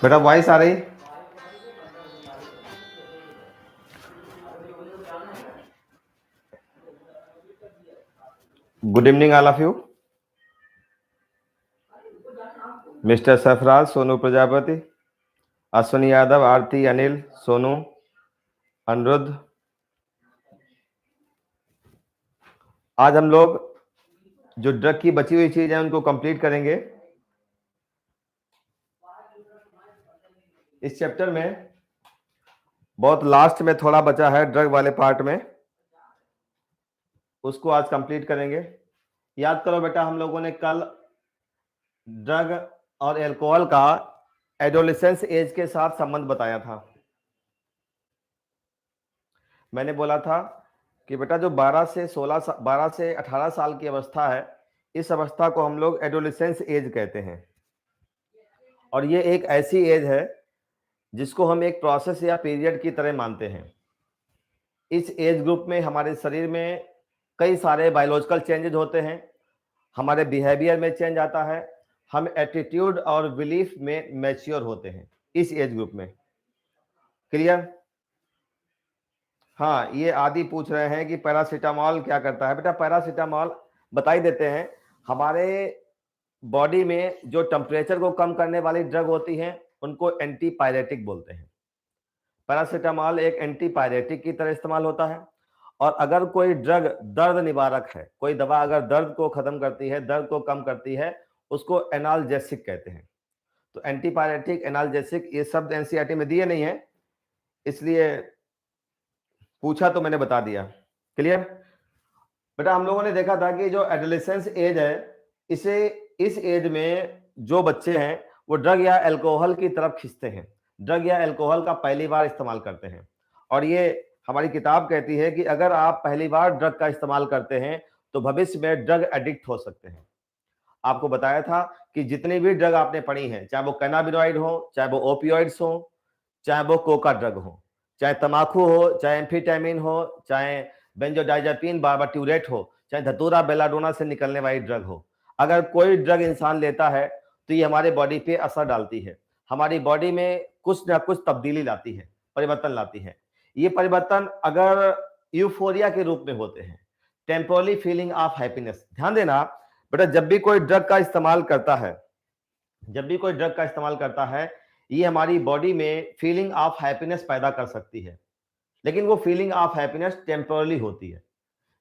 बेटा वॉइस आ रही? Good evening all of you. Mister Sarfaraz, Sonu Prajapati, Ashwini Yadav, Aarti, Anil, Sonu, Aniruddh. आज हम लोग जो ड्रग की बची हुई चीज है उनको कंप्लीट करेंगे। इस चैप्टर में बहुत लास्ट में थोड़ा बचा है ड्रग वाले पार्ट में, उसको आज कंप्लीट करेंगे। याद करो बेटा, हम लोगों ने कल ड्रग और एल्कोहल का एडोलेसेंस एज के साथ संबंध बताया था। मैंने बोला था कि बेटा जो 12 से 18 साल की अवस्था है, इस अवस्था को हम लोग एडोलेसेंस एज कहते हैं। और ये एक ऐसी एज है जिसको हम एक प्रोसेस या पीरियड की तरह मानते हैं। इस एज ग्रुप में हमारे शरीर में कई सारे बायोलॉजिकल चेंजेस होते हैं, हमारे बिहेवियर में चेंज आता है, हम एटीट्यूड और बिलीफ में मैच्योर होते हैं इस एज ग्रुप में। क्लियर? हाँ, ये आदि पूछ रहे हैं कि पैरासीटामोल क्या करता है। बेटा पैरासीटामोल बता ही देते हैं, हमारे बॉडी में जो टेम्परेचर को कम करने वाली ड्रग होती हैं उनको एंटीपायरेटिक बोलते हैं। पैरासीटामोल एक एंटीपायरेटिक की तरह इस्तेमाल होता है। और अगर कोई ड्रग दर्द निवारक है, कोई दवा अगर दर्द को खत्म करती है, दर्द को कम करती है, उसको एनाल्जेसिक कहते हैं। तो एंटीपायरेटिक, एनाल्जेसिक ये शब्द एनसीईआरटी में दिए नहीं है, इसलिए पूछा तो मैंने बता दिया। क्लियर? बेटा हम लोगों ने देखा था कि जो एडोलेसेंस एज है, इस एज में जो बच्चे हैं वो ड्रग या अल्कोहल की तरफ खींचते हैं, ड्रग या अल्कोहल का पहली बार इस्तेमाल करते हैं। और ये हमारी किताब कहती है कि अगर आप पहली बार ड्रग का इस्तेमाल करते हैं तो भविष्य में ड्रग एडिक्ट हो सकते हैं। आपको बताया था कि जितनी भी ड्रग आपने पढ़ी है, चाहे वो कैनाबिनॉइड हो, चाहे वो ओपियोइड्स हो, चाहे वो कोका ड्रग हो, चाहे तमाकू हो, चाहे एम्फीटामिन हो, चाहे बेंजोडाइजापीन बारबाट्यूरेट हो, चाहे धतूरा बेलाडोना से निकलने वाली ड्रग हो, अगर कोई ड्रग इंसान लेता है तो ये हमारे बॉडी पे असर डालती है, हमारी बॉडी में कुछ ना कुछ तब्दीली लाती है, परिवर्तन लाती है। ये परिवर्तन अगर यूफोरिया के रूप में होते हैं, टेम्पोरली फीलिंग ऑफ हैप्पीनेस। ध्यान देना बेटा, जब भी कोई ड्रग का इस्तेमाल करता है, ये हमारी बॉडी में फीलिंग ऑफ हैप्पीनेस पैदा कर सकती है, लेकिन वो फीलिंग ऑफ हैप्पीनेस टेम्पोरली होती है,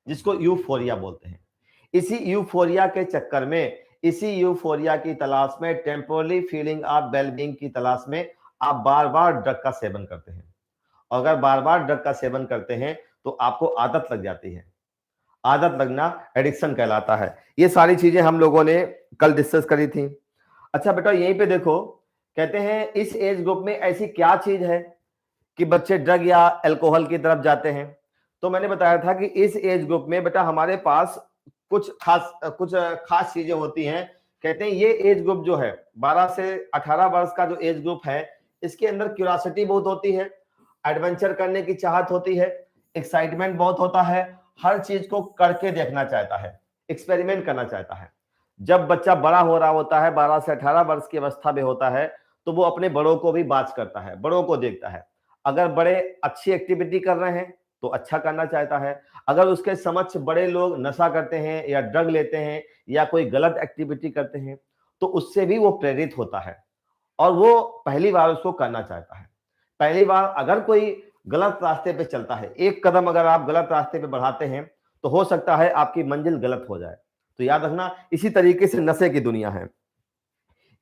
जिसको यूफोरिया बोलते हैं। इसी यूफोरिया के चक्कर में, इसी यूफोरिया की तलाश में, टेम्पोरली फीलिंग ऑफ वेलबींग की तलाश में आप बार बार ड्रग का सेवन करते हैं। अगर बार बार ड्रग का सेवन करते हैं तो आपको आदत लग जाती है। आदत लगना एडिक्शन कहलाता है। ये सारी चीजें हम लोगों ने कल डिस्कस करी थी। अच्छा बेटा यहीं पे देखो, कहते हैं इस एज ग्रुप में ऐसी क्या चीज है कि बच्चे ड्रग या अल्कोहल की तरफ जाते हैं। तो मैंने बताया था कि इस एज ग्रुप में बेटा हमारे पास कुछ खास चीजें होती हैं। कहते हैं ये एज ग्रुप जो है 12 से 18 वर्ष का जो एज ग्रुप है, इसके अंदर क्यूरियोसिटी बहुत होती है, एडवेंचर करने की चाहत होती है, एक्साइटमेंट बहुत होता है, हर चीज को करके देखना चाहता है, एक्सपेरिमेंट करना चाहता है। जब बच्चा बड़ा हो रहा होता है, 12 से 18 वर्ष की अवस्था में होता है, तो वो अपने बड़ों को भी बात करता है, बड़ों को देखता है। अगर बड़े अच्छी एक्टिविटी कर रहे हैं तो अच्छा करना चाहता है, अगर उसके समक्ष बड़े लोग नशा करते हैं या ड्रग लेते हैं या कोई गलत एक्टिविटी करते हैं तो उससे भी वो प्रेरित होता है और वो पहली बार उसको करना चाहता है। पहली बार अगर कोई गलत रास्ते पे चलता है, एक कदम अगर आप गलत रास्ते पे बढ़ाते हैं तो हो सकता है आपकी मंजिल गलत हो जाए। तो याद रखना, इसी तरीके से नशे की दुनिया है।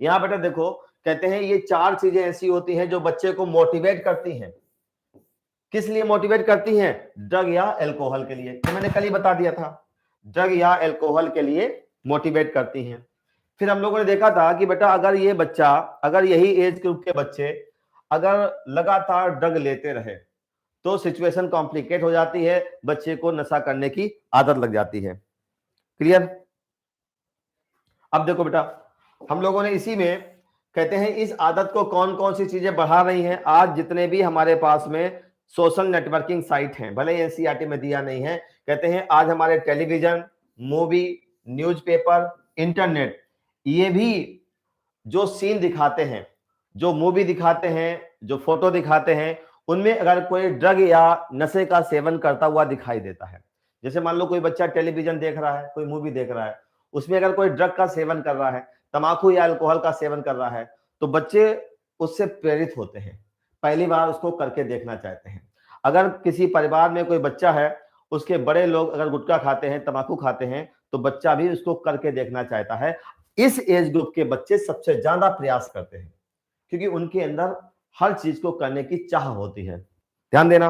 यहां बेटा देखो, कहते हैं ये 4 चीजें ऐसी होती हैं जो बच्चे को मोटिवेट करती हैं। किस लिए मोटिवेट करती हैं? ड्रग या अल्कोहल के लिए। तो मैंने कल ही बता दिया था, ड्रग या अल्कोहल के लिए मोटिवेट करती हैं। फिर हम लोगों ने देखा था कि बेटा अगर ये बच्चा, अगर यही एज ग्रुप के बच्चे अगर लगातार ड्रग लेते रहे तो सिचुएशन कॉम्प्लिकेट हो जाती है, बच्चे को नशा करने की आदत लग जाती है। क्लियर? अब देखो बेटा, हम लोगों ने इसी में कहते हैं इस आदत को कौन कौन सी चीजें बढ़ा रही हैं। आज जितने भी हमारे पास में सोशल नेटवर्किंग साइट हैं, भले एनसीईआरटी में दिया नहीं है, कहते हैं आज हमारे टेलीविजन, मूवी, न्यूज़पेपर, इंटरनेट, ये भी जो सीन दिखाते हैं, जो मूवी दिखाते हैं, जो फोटो दिखाते हैं, उनमें अगर कोई ड्रग या नशे का सेवन करता हुआ दिखाई देता है, जैसे मान लो कोई बच्चा टेलीविजन देख रहा है, कोई मूवी देख रहा है, उसमें अगर कोई ड्रग का सेवन कर रहा है, तम्बाकू या अल्कोहल का सेवन कर रहा है, तो बच्चे उससे प्रेरित होते हैं, पहली बार उसको करके देखना चाहते हैं। अगर किसी परिवार में कोई बच्चा है, उसके बड़े लोग अगर गुटखा खाते हैं, तम्बाकू खाते हैं, तो बच्चा भी उसको करके देखना चाहता है। इस एज ग्रुप के बच्चे सबसे ज्यादा प्रयास करते हैं, क्योंकि उनके अंदर हर चीज को करने की चाह होती है। ध्यान देना।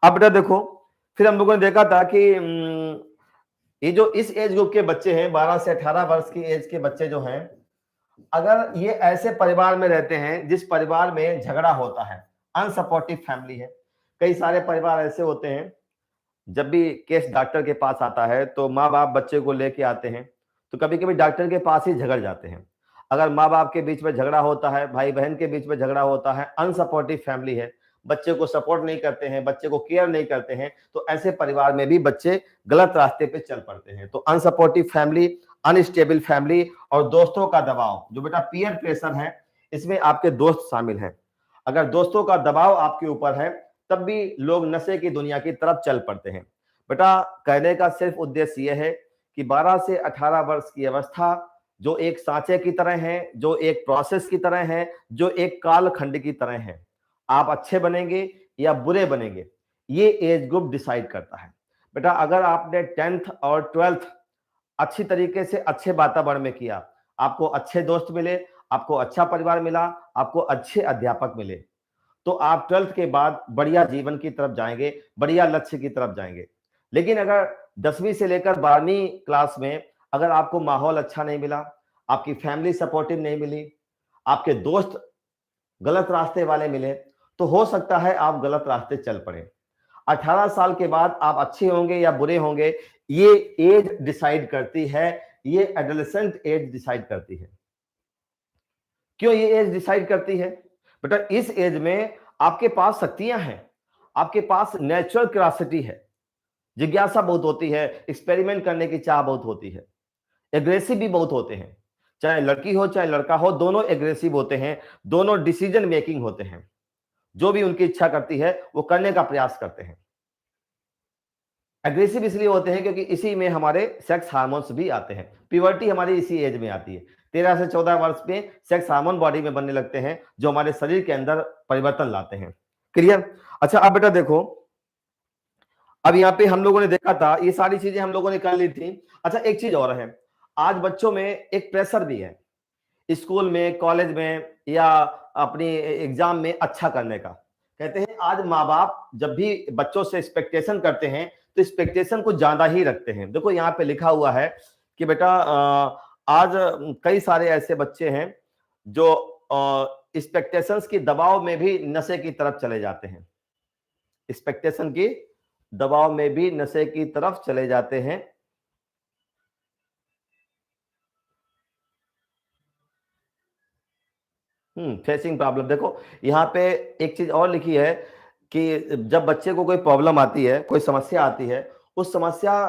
अब बेटा देखो, फिर हम लोगों ने देखा था कि ये जो इस एज ग्रुप के बच्चे हैं, 12 से 18 वर्ष की एज के बच्चे जो हैं, अगर ये ऐसे परिवार में रहते हैं जिस परिवार में झगड़ा होता है, अनसपोर्टिव फैमिली है, कई सारे परिवार ऐसे होते हैं, जब भी केस डॉक्टर के पास आता है तो माँ बाप बच्चे को लेके आते हैं, तो कभी कभी डॉक्टर के पास ही झगड़ जाते हैं। अगर माँ बाप के बीच में झगड़ा होता है, भाई बहन के बीच में झगड़ा होता है, अनसपोर्टिव फैमिली है, बच्चे को सपोर्ट नहीं करते हैं, बच्चे को केयर नहीं करते हैं, तो ऐसे परिवार में भी बच्चे गलत रास्ते पे चल पड़ते हैं। तो अनसपोर्टिव फैमिली, अनस्टेबल फैमिली और दोस्तों का दबाव, जो बेटा पीयर प्रेशर है, इसमें आपके दोस्त शामिल हैं। अगर दोस्तों का दबाव आपके ऊपर है, तब भी लोग नशे की दुनिया की तरफ चल पड़ते हैं। बेटा कहने का सिर्फ उद्देश्य यह है कि 12 से 18 वर्ष की अवस्था जो एक सांचे की तरह है, जो एक प्रोसेस की तरह है, जो एक कालखंड की तरह है, आप अच्छे बनेंगे या बुरे बनेंगे, ये एज ग्रुप डिसाइड करता है। बेटा अगर आपने 10th और 12th अच्छी तरीके से अच्छे वातावरण में किया, आपको अच्छे दोस्त मिले, आपको अच्छा परिवार मिला, आपको अच्छे अध्यापक मिले, तो आप 12th के बाद बढ़िया जीवन की तरफ जाएंगे, बढ़िया लक्ष्य की तरफ जाएंगे। लेकिन अगर 10वीं से लेकर 12वीं क्लास में अगर आपको माहौल अच्छा नहीं मिला, आपकी फैमिली सपोर्टिव नहीं मिली, आपके दोस्त गलत रास्ते वाले मिले, तो हो सकता है आप गलत रास्ते चल पड़े। 18 साल के बाद आप अच्छे होंगे या बुरे होंगे, ये एज डिसाइड करती है, ये एडोलेसेंट एज डिसाइड करती है। क्यों ये एज डिसाइड करती है? बेटा इस एज में आपके पास शक्तियां हैं, आपके पास नेचुरल क्यूरियोसिटी है, जिज्ञासा बहुत होती है, एक्सपेरिमेंट करने की चाह बहुत होती है, एग्रेसिव भी बहुत होते हैं। चाहे लड़की हो चाहे लड़का हो, दोनों एग्रेसिव होते हैं, दोनों डिसीजन मेकिंग होते हैं, जो भी उनकी इच्छा करती है वो करने का प्रयास करते हैं। एग्रेसिव इसलिए होते हैं क्योंकि इसी में हमारे सेक्स हार्मोन्स भी आते हैं। प्यूबर्टी हमारी इसी एज में आती है। 13 से 14 वर्ष में सेक्स हार्मोन बॉडी में बनने लगते हैं, जो हमारे शरीर के अंदर परिवर्तन लाते हैं। क्लियर? अच्छा अब बेटा देखो, अब यहाँ पे हम लोगों ने देखा था, ये सारी चीजें हम लोगों ने कर ली थी। अच्छा एक चीज और है, आज बच्चों में एक प्रेशर भी है, स्कूल में, कॉलेज में या अपनी एग्जाम में अच्छा करने का। कहते हैं आज माँ बाप जब भी बच्चों से एक्सपेक्टेशन करते हैं तो एक्सपेक्टेशन को ज्यादा ही रखते हैं। देखो यहाँ पे लिखा हुआ है कि बेटा आज कई सारे ऐसे बच्चे हैं जो एक्सपेक्टेशंस की दबाव में भी नशे की तरफ चले जाते हैं, एक्सपेक्टेशन की दबाव में भी नशे की तरफ चले जाते हैं। फेसिंग प्रॉब्लम, देखो यहाँ पे एक चीज और लिखी है कि जब बच्चे को कोई प्रॉब्लम आती है, कोई समस्या आती है, उस समस्या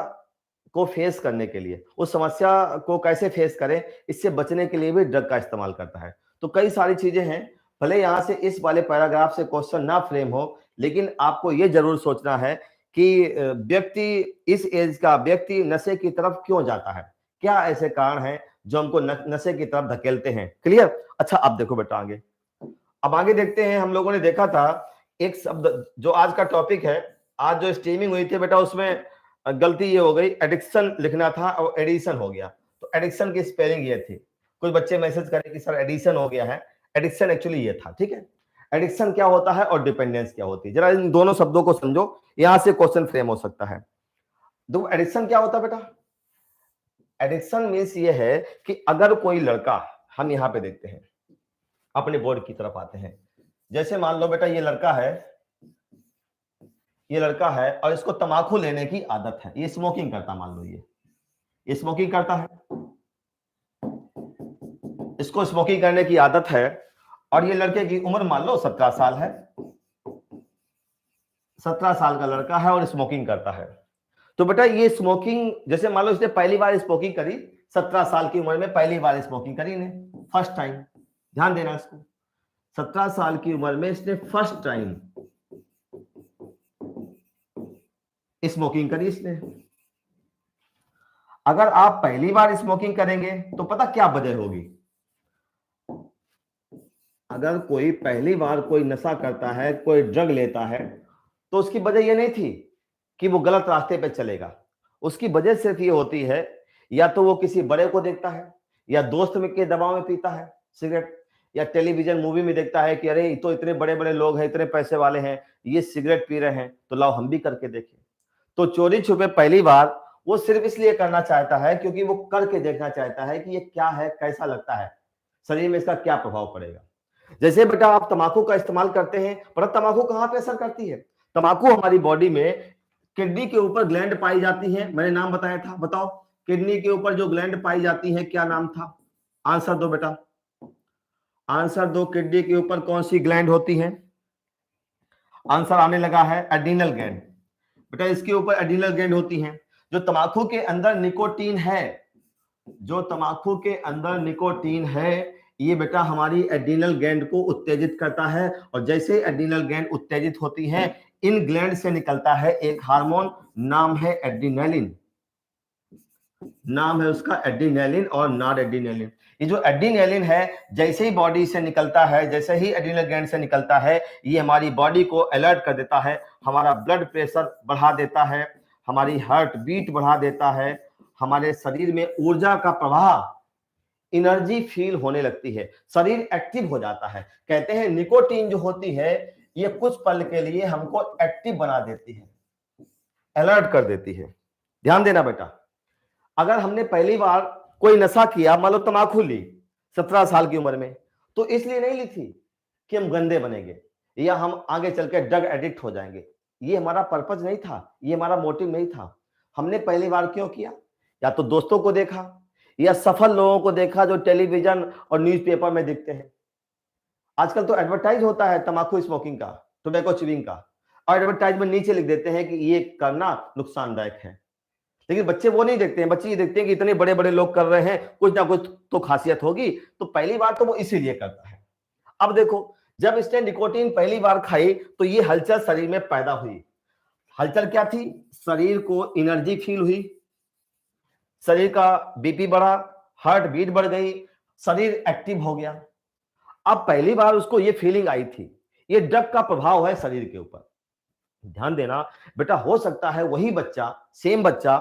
को फेस करने के लिए, उस समस्या को कैसे फेस करें, इससे बचने के लिए भी ड्रग का इस्तेमाल करता है। तो कई सारी चीजें हैं, भले यहाँ से इस वाले पैराग्राफ से क्वेश्चन ना फ्रेम हो, लेकिन आपको ये जरूर सोचना है कि व्यक्ति, इस एज का व्यक्ति नशे की तरफ क्यों जाता है, क्या ऐसे कारण हैं जो हमको नशे की तरफ धकेलते हैं। क्लियर? अच्छा अब देखो बेटा आगे, अब आगे देखते हैं। हम लोगों ने देखा था एक शब्द जो आज का टॉपिक है, आज जो स्ट्रीमिंग हुई थी बेटा, उसमें गलती ये हो गई, एडिक्शन लिखना था और एडिशन हो गया। तो एडिक्शन की स्पेलिंग ये थी, कुछ बच्चे मैसेज करें कि सर एडिशन हो गया है, एडिक्शन एक्चुअली ये था। ठीक है, एडिक्शन क्या होता है और डिपेंडेंस क्या होती है, जरा इन दोनों शब्दों को समझो, यहां से क्वेश्चन फ्रेम हो सकता है। देखो एडिक्शन क्या होता है बेटा, एडिक्शन मीन्स ये है कि अगर कोई लड़का, हम यहाँ पे देखते हैं, अपने बोर्ड की तरफ आते हैं, जैसे मान लो बेटा ये लड़का है, ये लड़का है और इसको तंबाकू लेने की आदत है, ये स्मोकिंग करता, मान लो ये स्मोकिंग करता है, इसको स्मोकिंग करने की आदत है, और ये लड़के की उम्र मान लो 17 साल है, 17 साल का लड़का है और स्मोकिंग करता है। तो बेटा ये स्मोकिंग, जैसे मान लो इसने पहली बार स्मोकिंग करी, 17 साल की उम्र में पहली बार स्मोकिंग करी ने, फर्स्ट टाइम, ध्यान देना इसको, 17 साल की उम्र में इसने फर्स्ट टाइम स्मोकिंग करी इसने। अगर आप पहली बार स्मोकिंग करेंगे तो पता क्या वजह होगी? अगर कोई पहली बार कोई नशा करता है, कोई ड्रग लेता है, तो उसकी वजह यह नहीं थी कि वो गलत रास्ते पे चलेगा। उसकी वजह सिर्फ ये होती है, या तो वो किसी बड़े को देखता है, या दोस्त में के दबाव में पीता है सिगरेट, या टेलीविजन मूवी में देखता है कि अरे ये तो इतने बड़े बड़े लोग हैं, इतने पैसे वाले हैं, ये सिगरेट पी रहे हैं, तो लाओ हम भी करके देखें। तो चोरी छुपे पहली बार वो सिर्फ इसलिए करना चाहता है क्योंकि वो करके देखना चाहता है कि ये क्या है, कैसा लगता है, शरीर में इसका क्या प्रभाव पड़ेगा। जैसे बेटा आप तंबाकू का इस्तेमाल करते हैं, पर तंबाकू कहां पे असर करती है? तंबाकू हमारी बॉडी में किडनी के ऊपर ग्लैंड पाई जाती है, मैंने नाम बताया था, बताओ किडनी के ऊपर जो ग्लैंड पाई जाती है क्या नाम था? आंसर दो बेटा, आंसर दो। किडनी के ऊपर कौन सी ग्लैंड होती है? आंसर आने लगा है एड्रिनल ग्लैंड। बेटा इसके ऊपर एड्रिनल ग्लैंड होती हैं। जो तंबाकू के अंदर निकोटीन है, जो तंबाकू के अंदर निकोटीन है, ये बेटा हमारी एड्रिनल ग्लैंड को उत्तेजित करता है, और जैसे एड्रिनल ग्लैंड उत्तेजित होती है, इन ग्लैंड से निकलता है एक हार्मोन, नाम है एड्रिनलिन, नाम है उसका एड्रिनलिन और नॉर एड्रिनलिन। ये जो एड्रिनलिन है जैसे ही बॉडी से निकलता है, जैसे ही एड्रिनल ग्लैंड से निकलता है, ये हमारी बॉडी को अलर्ट कर देता है, हमारा ब्लड प्रेशर बढ़ा देता है, हमारी हार्ट बीट बढ़ा देता है, हमारे शरीर में ऊर्जा का प्रवाह, एनर्जी फील होने लगती है, शरीर एक्टिव हो जाता है। कहते हैं निकोटीन जो होती है ये कुछ पल के लिए हमको एक्टिव बना देती है, अलर्ट कर देती है। ध्यान देना बेटा, अगर हमने पहली बार कोई नशा किया, मान लो तंबाकू ली 17 साल की उम्र में, तो इसलिए नहीं ली थी कि हम गंदे बनेंगे या हम आगे चल के ड्रग एडिक्ट हो जाएंगे। ये हमारा पर्पज नहीं था, ये हमारा मोटिव नहीं था। हमने पहली बार क्यों किया? या तो दोस्तों को देखा, या सफल लोगों को देखा जो टेलीविजन और न्यूज़पेपर में दिखते हैं। आजकल तो एडवर्टाइज होता है तंबाकू स्मोकिंग का, टोबैको च्यूइंग का, और एडवर्टाइजमेंट नीचे लिख देते हैं कि ये करना नुकसानदायक है। लेकिन बच्चे वो नहीं देखते हैं, बच्चे ये देखते हैं कि इतने बड़े बड़े लोग कर रहे हैं, कुछ ना कुछ तो खासियत होगी, तो पहली बार तो वो इसीलिए करता है। अब देखो, जब इसने निकोटीन पहली बार खाई तो ये हलचल शरीर में पैदा हुई। हलचल क्या थी? शरीर को एनर्जी फील हुई, शरीर का बीपी बढ़ा, हार्ट बीट बढ़ गई, शरीर एक्टिव हो गया। अब पहली बार उसको ये फीलिंग आई थी, ये ड्रग का प्रभाव है शरीर के ऊपर। ध्यान देना बेटा, हो सकता है वही बच्चा, सेम बच्चा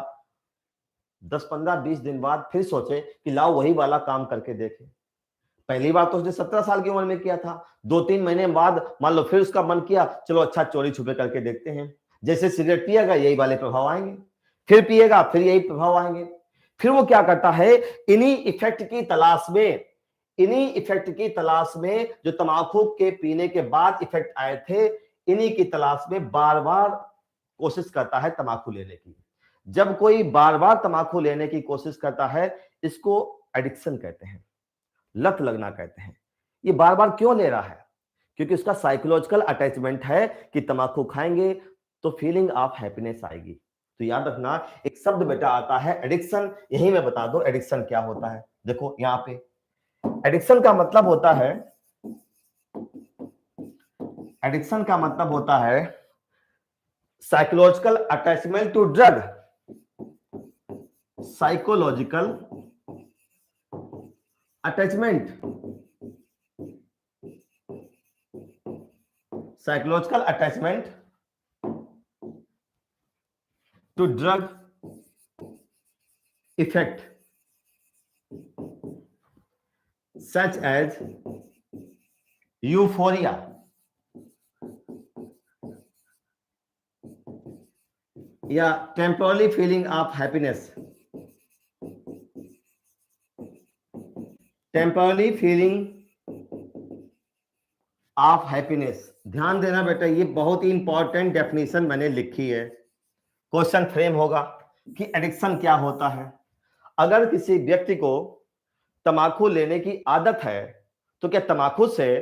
10, 15, 20 दिन बाद फिर सोचे कि लाओ वही वाला काम करके देखे। पहली बार तो उसने 17 साल की उम्र में किया था, 2-3 महीने बाद मान लो फिर उसका मन किया, चलो अच्छा चोरी छुपे करके देखते हैं। जैसे सिगरेट पिएगा यही वाले प्रभाव आएंगे, फिर पिएगा फिर यही प्रभाव आएंगे। फिर वो क्या करता है, इन्हीं इफेक्ट की तलाश में, इन्हीं इफेक्ट की तलाश में, जो तंबाकू के पीने के बाद इफेक्ट आए थे, इन्हीं की तलाश में बार बार कोशिश करता है तंबाकू लेने की। जब कोई बार बार तंबाकू लेने की कोशिश करता है, इसको एडिक्शन कहते हैं, लत लगना कहते हैं। ये बार बार क्यों ले रहा है? क्योंकि उसका साइकोलॉजिकल अटैचमेंट है कि तंबाकू खाएंगे तो फीलिंग ऑफ हैप्पीनेस आएगी। तो याद रखना, एक शब्द बेटा आता है एडिक्शन, यही मैं बता दो एडिक्शन क्या होता है। देखो यहां पे एडिक्शन का मतलब होता है, एडिक्शन का मतलब होता है psychological attachment to drug, psychological attachment, psychological attachment to drug effect such as euphoria, या temporary feeling of happiness, temporary feeling of happiness. ध्यान देना बेटा, ये बहुत ही इंपॉर्टेंट डेफिनेशन मैंने लिखी है, क्वेश्चन फ्रेम होगा कि एडिक्शन क्या होता है। अगर किसी व्यक्ति को तंबाकू लेने की आदत है, तो क्या तंबाकू से,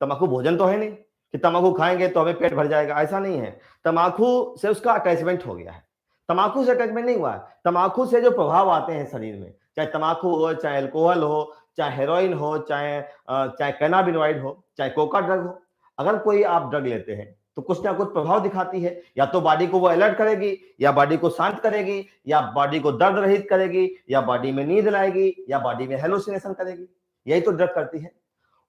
तंबाकू भोजन तो है नहीं कि तंबाकू खाएंगे तो हमें पेट भर जाएगा, ऐसा नहीं है। तंबाकू से उसका अटैचमेंट हो गया है। तंबाकू से अटैचमेंट नहीं हुआ है, तंबाकू से जो प्रभाव आते हैं शरीर में, चाहे तंबाकू हो, चाहे अल्कोहल हो, चाहे हेरोइन हो, चाहे कैनाबिनॉइड हो, चाहे कोका ड्रग हो, अगर कोई आप ड्रग लेते हैं तो कुछ ना कुछ प्रभाव दिखाती है। या तो बॉडी को वो अलर्ट करेगी, या बॉडी को शांत करेगी, या बॉडी को दर्द रहित करेगी, या बॉडी में नींद लाएगी, या बॉडी में हेलुसिनेशन करेगी। यही तो ड्रग करती है।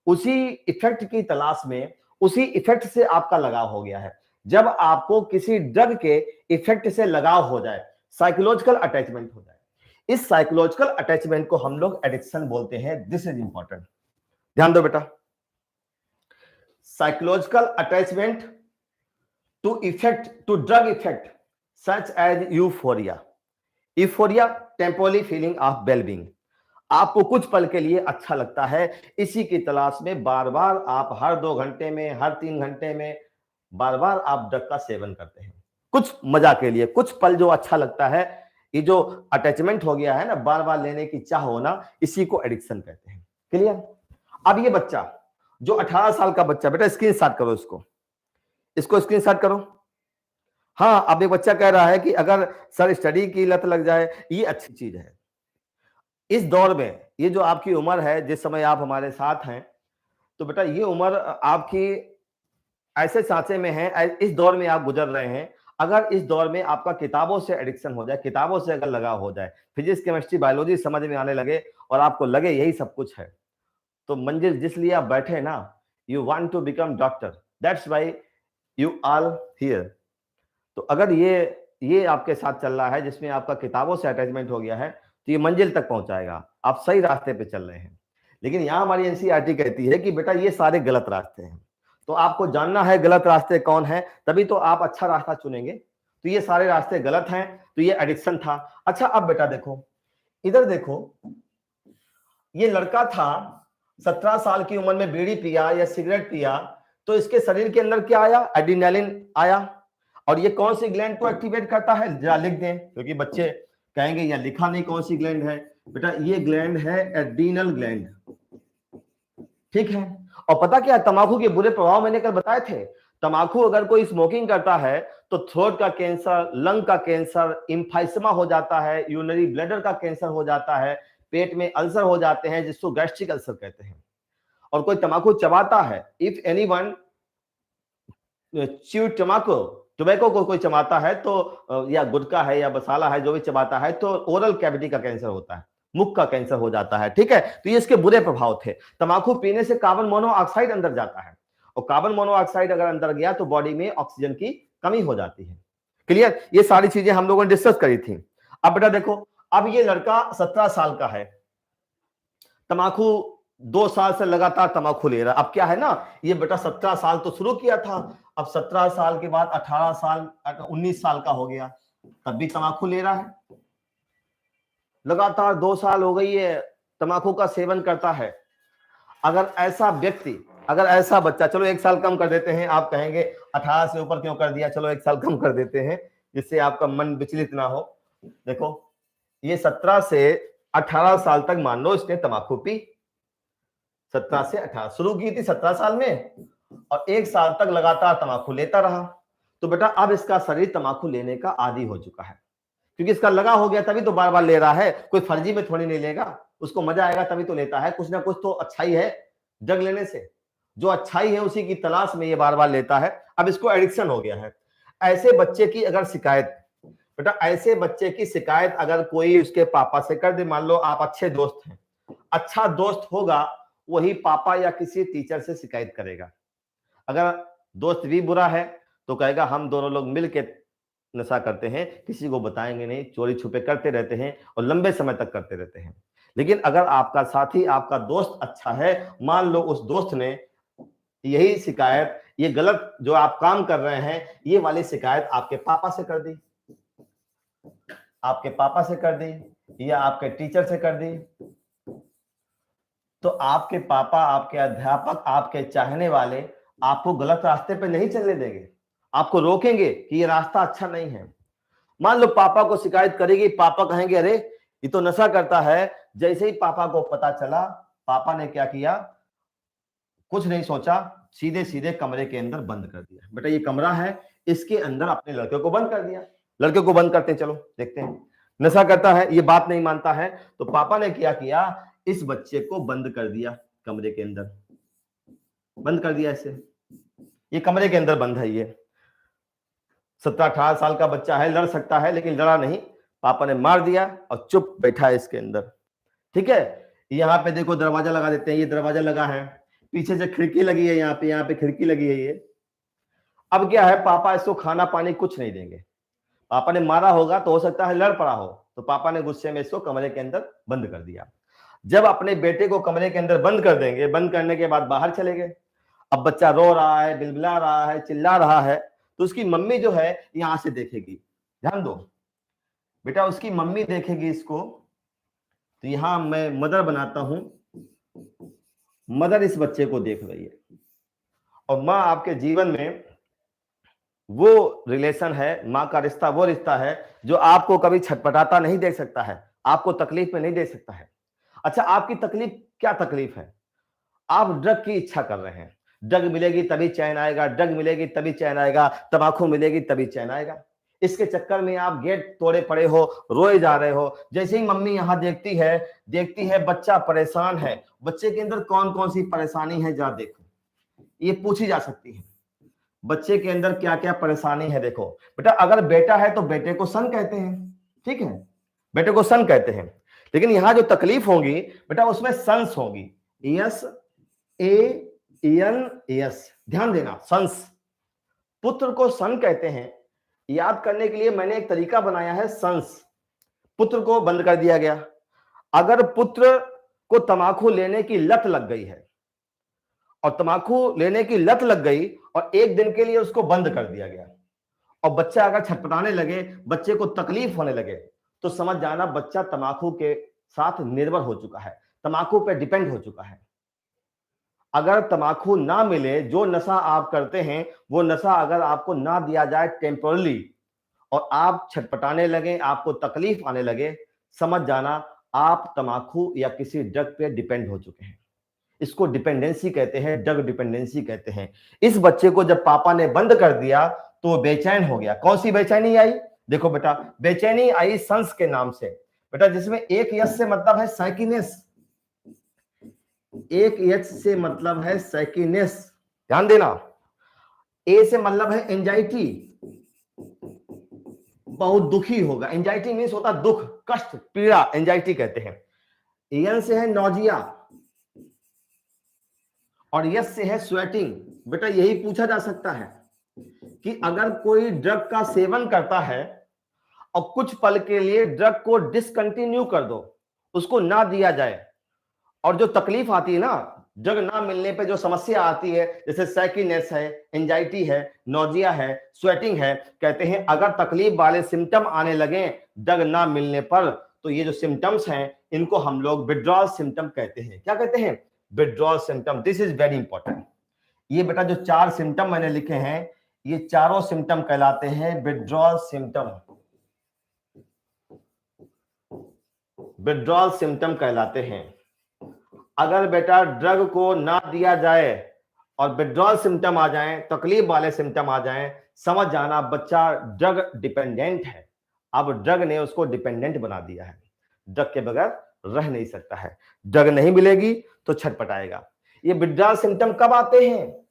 उसी इफेक्ट की तलाश में, उसी इफेक्ट से आपका लगाव हो गया है। जब आपको किसी ड्रग के इफेक्ट से लगाव हो जाए, साइकोलॉजिकल अटैचमेंट हो जाए, इस साइकोलॉजिकल अटैचमेंट को हम लोग एडिक्शन बोलते हैं। दिस इज इंपॉर्टेंट, ध्यान दो बेटा। Psychological attachment to effect, to drug effect such as euphoria. Euphoria, temporary feeling of wellbeing. आपको कुछ पल के लिए अच्छा लगता है, इसी की तलाश में बार बार आप हर 2 घंटे में, हर 3 घंटे में बार बार आप ड्रग का सेवन करते हैं, कुछ मजा के लिए, कुछ पल जो अच्छा लगता है। ये जो अटैचमेंट हो गया है ना, बार बार लेने की चाह होना, इसी को एडिक्शन कहते हैं। क्लियर? अब ये बच्चा जो 18 साल का बच्चा, बेटा स्क्रीनशॉट करो इसको स्क्रीनशॉट करो। हाँ, अब एक बच्चा कह रहा है कि अगर सर स्टडी की लत लग जाए, ये अच्छी चीज है। इस दौर में ये जो आपकी उम्र है, जिस समय आप हमारे साथ हैं, तो बेटा ये उम्र आपकी ऐसे सांचे में है, इस दौर में आप गुजर रहे हैं। अगर इस दौर में आपका किताबों से एडिक्शन हो जाए, किताबों से अगर लगाव हो जाए, फिजिक्स, केमिस्ट्री, बायोलॉजी समझ में आने लगे और आपको लगे यही सब कुछ है, तो मंजिल जिस लिए आप बैठे ना, you want to become doctor, that's why you are here. तो अगर ये आपके साथ चल रहा है, जिसमें आपका किताबों से अटैचमेंट हो गया है, तो ये मंजिल तक पहुंचाएगा। आप सही रास्ते पे चल रहे हैं। लेकिन यहां हमारी एनसीईआरटी कहती है कि बेटा ये सारे गलत रास्ते हैं। तो आपको जानना है गलत रास्ते कौन है, तभी तो आप अच्छा रास्ता चुनेंगे। तो ये सारे रास्ते गलत हैं, तो ये एडिक्शन था। अच्छा, अब बेटा देखो, इधर देखो, ये लड़का था 17 साल की उम्र में बीड़ी पिया या सिगरेट पिया, तो इसके शरीर के अंदर क्या आया? एड्रेनालिन आया। और ये कौन सी ग्लैंड को एक्टिवेट करता है? जरा लिख दें, क्योंकि बच्चे कहेंगे या लिखा नहीं कौन सी ग्लैंड है। बेटा ये ग्लैंड है एड्रीनल ग्लैंड, ठीक है। और पता क्या, तंबाकू के बुरे प्रभाव मैंने कल बताए थे। तंबाकू अगर कोई स्मोकिंग करता है तो थ्रोट का कैंसर, लंग का कैंसर, इम्फाइसमा हो जाता है, यूरिनरी ब्लैडर का कैंसर हो जाता है, पेट में अल्सर हो जाते हैं, जिसको गैस्ट्रिक अल्सर कहते हैं। और कोई तंबाकू चबाता है, इफ एनीवन च्यू टोबैको को कोई चबाता है, तो या गुटखा है या मसाला है, जो भी चबाता है, तो ओरल कैविटी का कैंसर होता है, मुख का कैंसर हो जाता है, ठीक है। तो ये इसके बुरे प्रभाव थे। तंबाकू पीने से कार्बन मोनोऑक्साइड अंदर जाता है, और कार्बन मोनोऑक्साइड अगर अंदर गया तो बॉडी में ऑक्सीजन की कमी हो जाती है। क्लियर? ये सारी चीजें हम लोगों ने डिस्कस करी थी। अब बेटा देखो, अब ये लड़का 17 साल का है, तंबाकू 2 साल से लगातार तंबाकू ले रहा। अब क्या है ना, ये बेटा 17 साल तो शुरू किया था, अब 17 साल के बाद 18 साल, 19 साल का हो गया, तब भी तंबाकू ले रहा है। लगातार 2 साल हो गई है तंबाकू का सेवन करता है। अगर ऐसा व्यक्ति, अगर ऐसा बच्चा, चलो 1 साल कम कर देते हैं, आप कहेंगे 18 से ऊपर क्यों कर दिया, चलो 1 साल कम कर देते हैं, जिससे आपका मन विचलित ना हो। देखो, ये 17 से 18 साल तक मान लो इसने तंबाकू पी, 17 से 18 शुरू की थी 17 साल में, और 1 साल तक लगातार तंबाकू लेता रहा। तो बेटा अब इसका शरीर तंबाकू लेने का आदी हो चुका है, क्योंकि इसका लगा हो गया, तभी तो बार बार ले रहा है। कोई फर्जी में थोड़ी नहीं लेगा, उसको मजा आएगा तभी तो लेता है। कुछ ना कुछ तो अच्छाई है ड्रग लेने से, जो अच्छाई है उसी की तलाश में ये बार बार लेता है। अब इसको एडिक्शन हो गया है। ऐसे बच्चे की अगर शिकायत, बेटा ऐसे बच्चे की शिकायत अगर कोई उसके पापा से कर दे, मान लो आप अच्छे दोस्त हैं, अच्छा दोस्त होगा वही पापा या किसी टीचर से शिकायत करेगा। अगर दोस्त भी बुरा है तो कहेगा हम दोनों लोग मिलके नशा करते हैं, किसी को बताएंगे नहीं, चोरी छुपे करते रहते हैं और लंबे समय तक करते रहते हैं। लेकिन अगर आपका साथी, आपका दोस्त अच्छा है, मान लो उस दोस्त ने यही शिकायत, ये गलत जो आप काम कर रहे हैं, ये वाली शिकायत आपके पापा से कर दी, आपके पापा से कर दी या आपके टीचर से कर दी, तो आपके पापा, आपके अध्यापक, आपके चाहने वाले आपको गलत रास्ते पे नहीं चलने देंगे, आपको रोकेंगे कि ये रास्ता अच्छा नहीं है। मान लो पापा को शिकायत करेगी, पापा कहेंगे अरे ये तो नशा करता है। जैसे ही पापा को पता चला, पापा ने क्या किया, कुछ नहीं सोचा, सीधे सीधे कमरे के अंदर बंद कर दिया। बेटा ये कमरा है, इसके अंदर अपने लड़के को बंद कर दिया। लड़के को बंद करते हैं, चलो देखते हैं। नशा करता है, ये बात नहीं मानता है, तो पापा ने क्या किया, इस बच्चे को बंद कर दिया कमरे के अंदर, बंद कर दिया इसे, ये कमरे के अंदर बंद है, ये 17-18 साल का बच्चा है, लड़ सकता है लेकिन लड़ा नहीं, पापा ने मार दिया और चुप बैठा है इसके अंदर। ठीक है, यहाँ पे देखो दरवाजा लगा देते हैं, ये दरवाजा लगा है, पीछे से खिड़की लगी है, यहाँ पे खिड़की लगी है। ये अब क्या है, पापा इसको खाना पानी कुछ नहीं देंगे, पापा ने मारा होगा तो हो सकता है लड़ पड़ा हो, तो पापा ने गुस्से में इसको कमरे के अंदर बंद कर दिया। जब अपने बेटे को कमरे के अंदर बंद कर देंगे, बंद करने के बाद बाहर चले गए, अब बच्चा रो रहा है, बिलबिला रहा है, चिल्ला रहा है, तो उसकी मम्मी जो है यहां से देखेगी, ध्यान दो बेटा, उसकी मम्मी देखेगी इसको, तो यहां मैं मदर बनाता हूं, मदर इस बच्चे को देख रही है, और माँ आपके जीवन में वो रिलेशन है, माँ का रिश्ता वो रिश्ता है जो आपको कभी छटपटाता नहीं देख सकता है, आपको तकलीफ में नहीं दे सकता है। अच्छा, आपकी तकलीफ क्या तकलीफ है? आप ड्रग की इच्छा कर रहे हैं, ड्रग मिलेगी तभी चैन आएगा, ड्रग मिलेगी तभी चैन आएगा, तंबाकू मिलेगी तभी चैन आएगा। इसके चक्कर में आप गेट तोड़े पड़े हो, रोए जा रहे हो। जैसे ही मम्मी यहाँ देखती है बच्चा परेशान है, बच्चे के अंदर कौन कौन सी परेशानी है जा देखो, ये पूछी जा सकती है, बच्चे के अंदर क्या क्या परेशानी है देखो। बेटा अगर बेटा है तो बेटे को सन कहते हैं, ठीक है, बेटे को सन कहते हैं, लेकिन यहां जो तकलीफ होगी बेटा उसमें सन्स होगी, SANS, ध्यान देना, सन्स, पुत्र को सन कहते हैं। याद करने के लिए मैंने एक तरीका बनाया है, सन्स, पुत्र को बंद कर दिया गया। अगर पुत्र को तंबाकू लेने की लत लग गई है और तंबाकू लेने की लत लग गई और एक दिन के लिए उसको बंद कर दिया गया और बच्चा अगर छटपटाने लगे, बच्चे को तकलीफ होने लगे, तो समझ जाना बच्चा तंबाकू के साथ निर्भर हो चुका है, तंबाकू पे डिपेंड हो चुका है। अगर तंबाकू ना मिले, जो नशा आप करते हैं वो नशा अगर आपको ना दिया जाए टेम्परली और आप छटपटाने लगे, आपको तकलीफ आने लगे, समझ जाना आप तंबाकू या किसी ड्रग पे डिपेंड हो चुके हैं। इसको डिपेंडेंसी कहते हैं, ड्रग डिपेंडेंसी कहते हैं। इस बच्चे को जब पापा ने बंद कर दिया तो बेचैन हो गया। कौन सी बेचैनी आई? देखो बेटा, बेचैनी आई सन्स के नाम से बेटा, जिसमें एक यस से मतलब है साइकिनेस, एक एच से मतलब है साइकिनेस, ध्यान देना। ए से मतलब है एंजाइटी, बहुत दुखी होगा, एंजाइटी मीन्स होता दुख, कष्ट, पीड़ा, एंजाइटी कहते हैं। एन से है नौजिया और यस से है स्वेटिंग। बेटा यही पूछा जा सकता है कि अगर कोई ड्रग का सेवन करता है और कुछ पल के लिए ड्रग को डिसकंटिन्यू कर दो, उसको ना दिया जाए, और जो तकलीफ आती है ना ड्रग ना मिलने पे, जो समस्या आती है, जैसे सैकिनेस है, एंजाइटी है, नोजिया है, स्वेटिंग है, कहते हैं अगर तकलीफ वाले सिम्टम आने लगे ड्रग ना मिलने पर, तो ये जो सिम्टम्स हैं इनको हम लोग विड्रॉल सिम्टम कहते हैं। क्या कहते हैं? Withdrawal symptom. This is very important. ये बेटा जो 4 सिम्टम मैंने लिखे हैं, ये चारों सिम्टम कहलाते हैं विड्रॉल सिम्टम, विड्रॉल सिम्टम कहलाते हैं। अगर बेटा ड्रग को ना दिया जाए और विड्रॉल सिम्टम आ जाएं, तकलीफ वाले सिम्टम आ जाएं, समझ जाना बच्चा ड्रग डिपेंडेंट है। अब ड्रग ने उसको डिपेंडेंट बना दिया है, ड्रग के बगैर रह नहीं सकता है, ड्रग नहीं मिलेगी तो छटपटाएगा। ये विड्रॉल सिम्टम कब आते हैं?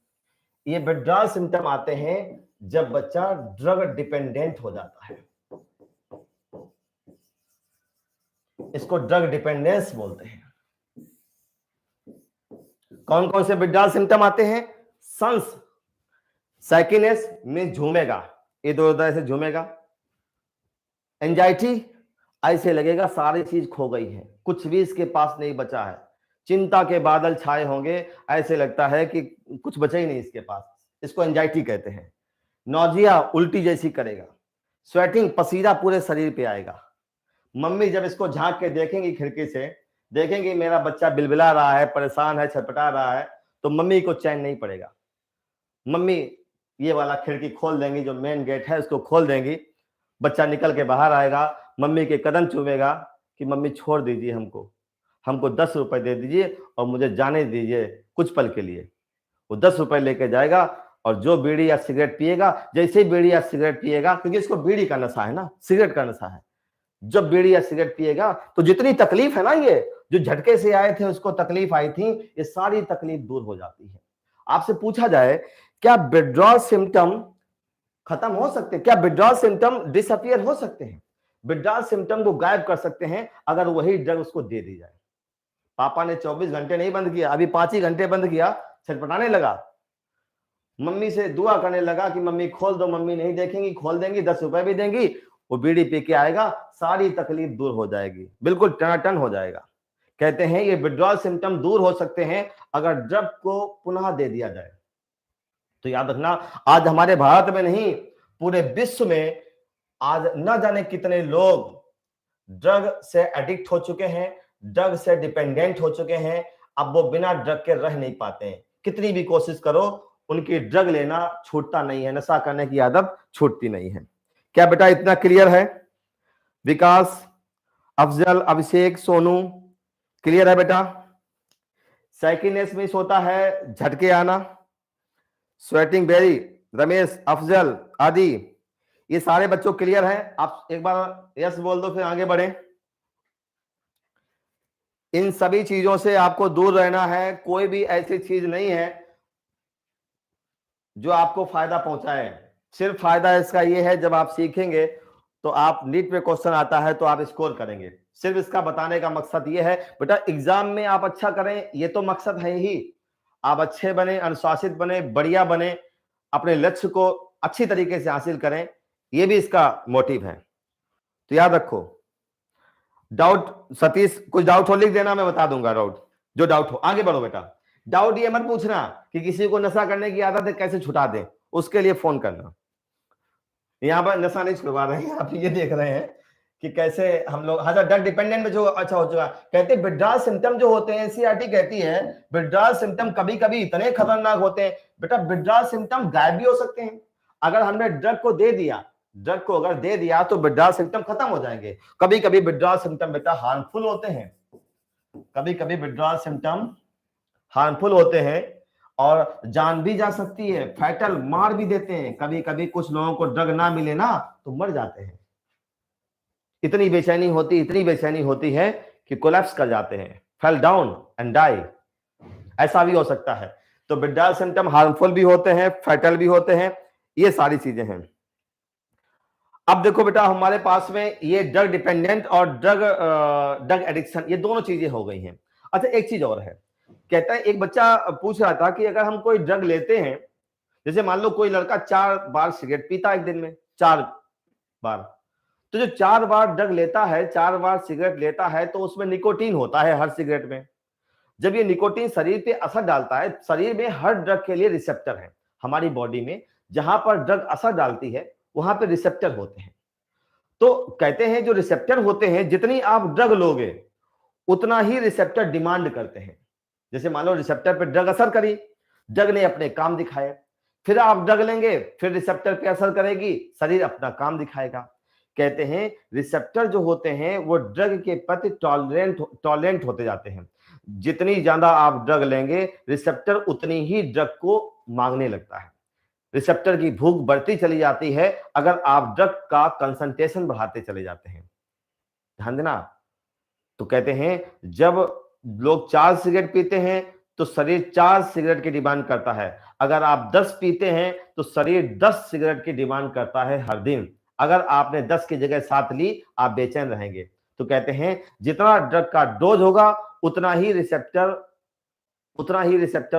ये विड्रॉल सिम्टम आते हैं जब बच्चा ड्रग डिपेंडेंट हो जाता है, इसको ड्रग डिपेंडेंस बोलते हैं। कौन कौन से विड्रॉल सिम्टम आते हैं? सन्स, साइकिनेस में झूमेगा, इधर उधर ऐसे झूमेगा, एंजाइटी, ऐसे लगेगा सारी चीज खो गई है, कुछ भी इसके पास नहीं बचा है, चिंता के बादल छाए होंगे, ऐसे लगता है कि कुछ बचा ही नहीं इसके पास, इसको एंजाइटी कहते हैं। नौजिया, उल्टी जैसी करेगा, स्वेटिंग, पसीना पूरे शरीर पे आएगा। मम्मी जब इसको झांक के देखेंगी खिड़की से, देखेंगे मेरा बच्चा बिलबिला रहा है, परेशान है, छटपटा रहा है, तो मम्मी को चैन नहीं पड़ेगा। मम्मी ये वाला खिड़की खोल देंगी, जो मेन गेट है उसको खोल देंगी, बच्चा निकल के बाहर आएगा, मम्मी के कदम चूमेगा कि मम्मी छोड़ दीजिए हमको 10 रुपए दे दीजिए और मुझे जाने दीजिए कुछ पल के लिए। वो 10 रुपए लेके जाएगा और जो बीड़ी या सिगरेट पिएगा, जैसे ही बीड़ी या सिगरेट पिएगा, क्योंकि इसको बीड़ी का नशा है ना, सिगरेट का नशा है, जब बीड़ी या सिगरेट पिएगा तो जितनी तकलीफ है ना, ये जो झटके से आए थे उसको तकलीफ आई थी, ये सारी तकलीफ दूर हो जाती है। आपसे पूछा जाए क्या विड्रॉल सिम्टम खत्म हो सकते हैं, क्या विड्रॉल सिम्टम डिसअपियर हो सकते हैं? विड्रॉल सिम्टम को गायब कर सकते हैं अगर वही ड्रग उसको दे दी जाए। पापा ने 24 घंटे नहीं बंद किया, अभी 5 ही घंटे बंद किया, छटपटाने लगा, मम्मी से दुआ करने लगा कि मम्मी खोल दो, मम्मी नहीं देखेंगी, खोल देंगी, 10 रुपए भी देंगी, वो बीड़ी पी के आएगा, सारी तकलीफ दूर हो जाएगी, बिल्कुल टनाटन हो जाएगा। कहते हैं ये विड्रॉल सिम्टम दूर हो सकते हैं अगर ड्रग को पुनः दे दिया जाए। तो याद रखना, आज हमारे भारत में नहीं, पूरे विश्व में आज न जाने कितने लोग ड्रग से एडिक्ट हो चुके हैं, ड्रग से डिपेंडेंट हो चुके हैं। अब वो बिना ड्रग के रह नहीं पाते हैं, कितनी भी कोशिश करो उनकी ड्रग लेना छूटता नहीं है, नशा करने की आदत छूटती नहीं है। क्या बेटा इतना क्लियर है? विकास, अफजल, अभिषेक, सोनू, क्लियर है बेटा? साइकिनेस मिस होता है, झटके आना, स्वेटिंग बेरी, रमेश, अफजल आदि, ये सारे बच्चों क्लियर है? आप एक बार यस बोल दो फिर आगे बढ़े। इन सभी चीजों से आपको दूर रहना है, कोई भी ऐसी चीज नहीं है जो आपको फायदा पहुंचाए। सिर्फ फायदा इसका यह है जब आप सीखेंगे तो आप नीट में क्वेश्चन आता है तो आप स्कोर करेंगे। सिर्फ इसका बताने का मकसद यह है बेटा एग्जाम में आप अच्छा करें, ये तो मकसद है ही, आप अच्छे बने, अनुशासित बने, बढ़िया बने, अपने लक्ष्य को अच्छी तरीके से हासिल करें, ये भी इसका मोटिव है। तो याद रखो, डाउट सतीश कुछ डाउट हो लिख देना, मैं बता दूंगा डाउट, जो डाउट हो। आगे बढ़ो बेटा, डाउट ये मत पूछना कि किसी को नशा करने की आदत है कैसे छुटा दें, उसके लिए फोन करना। यहां पर नशा नहीं छुड़वा रहे हैं, आप ये देख रहे हैं कि कैसे हम लोग, हाँ ड्रग डिपेंडेंट में जो अच्छा हो चुका, कहते हैं विड्रॉल सिम्टम जो होते हैं, एनसीईआरटी कहती है विड्रॉल सिम्टम कभी कभी इतने खतरनाक होते हैं बेटा, विड्रॉल सिम्टम गायब भी हो सकते हैं। अगर हमने ड्रग को दे दिया, ड्रग को अगर दे दिया तो विड्रॉल सिम्टम खत्म हो जाएंगे। कभी कभी विड्रॉल सिम्टम बेटा हार्मफुल होते हैं, कभी कभी विड्रॉल सिम्टम हार्मफुल होते हैं और जान भी जा सकती है, फैटल मार भी देते हैं। कभी कभी कुछ लोगों को ड्रग ना मिले ना तो मर जाते हैं, इतनी बेचैनी होती है कि कोलैप्स कर जाते हैं, फेल डाउन एंड डाई, ऐसा भी हो सकता है। तो विड्रॉल सिम्टम हार्मफुल भी होते हैं, फैटल भी होते हैं, ये सारी चीजें हैं। अब देखो बेटा हमारे पास में ये ड्रग डिपेंडेंट और ड्रग एडिक्शन, ये दोनों चीजें हो गई हैं। अच्छा एक चीज और है, कहता है एक बच्चा पूछ रहा था कि अगर हम कोई ड्रग लेते हैं, जैसे मान लो कोई लड़का 4 बार सिगरेट पीता है एक दिन में, 4 बार, तो जो 4 बार ड्रग लेता है, 4 बार सिगरेट लेता है, तो उसमें निकोटीन होता है हर सिगरेट में। जब ये निकोटीन शरीर पे असर डालता है, शरीर में हर ड्रग के लिए रिसेप्टर है हमारी बॉडी में, जहां पर ड्रग असर डालती है वहां पे रिसेप्टर होते हैं। तो कहते हैं जो रिसेप्टर होते हैं, जितनी आप ड्रग लोगे उतना ही रिसेप्टर डिमांड करते हैं। जैसे मान लो रिसेप्टर पे ड्रग असर करी, ड्रग ने अपने काम दिखाए, फिर आप ड्रग लेंगे, फिर रिसेप्टर पे असर करेगी, शरीर अपना काम दिखाएगा। कहते हैं रिसेप्टर जो होते हैं वो ड्रग के प्रति टॉलरेंट होते जाते हैं। जितनी ज्यादा आप ड्रग लेंगे, रिसेप्टर उतनी ही ड्रग को मांगने लगता है, रिसेप्टर की भूख बढ़ती चली जाती है अगर आप ड्रग का कंसंट्रेशन बढ़ाते चले जाते हैं। ध्यान देना। तो कहते हैं जब लोग 4 सिगरेट पीते हैं तो शरीर 4 सिगरेट की डिमांड करता है, अगर आप 10 पीते हैं तो शरीर 10 सिगरेट की डिमांड करता है हर दिन। अगर आपने 10 की जगह 7 ली, आप बेचैन रहेंगे। तो कहते हैं जितना ड्रग का डोज होगा उतना ही रिसेप्टर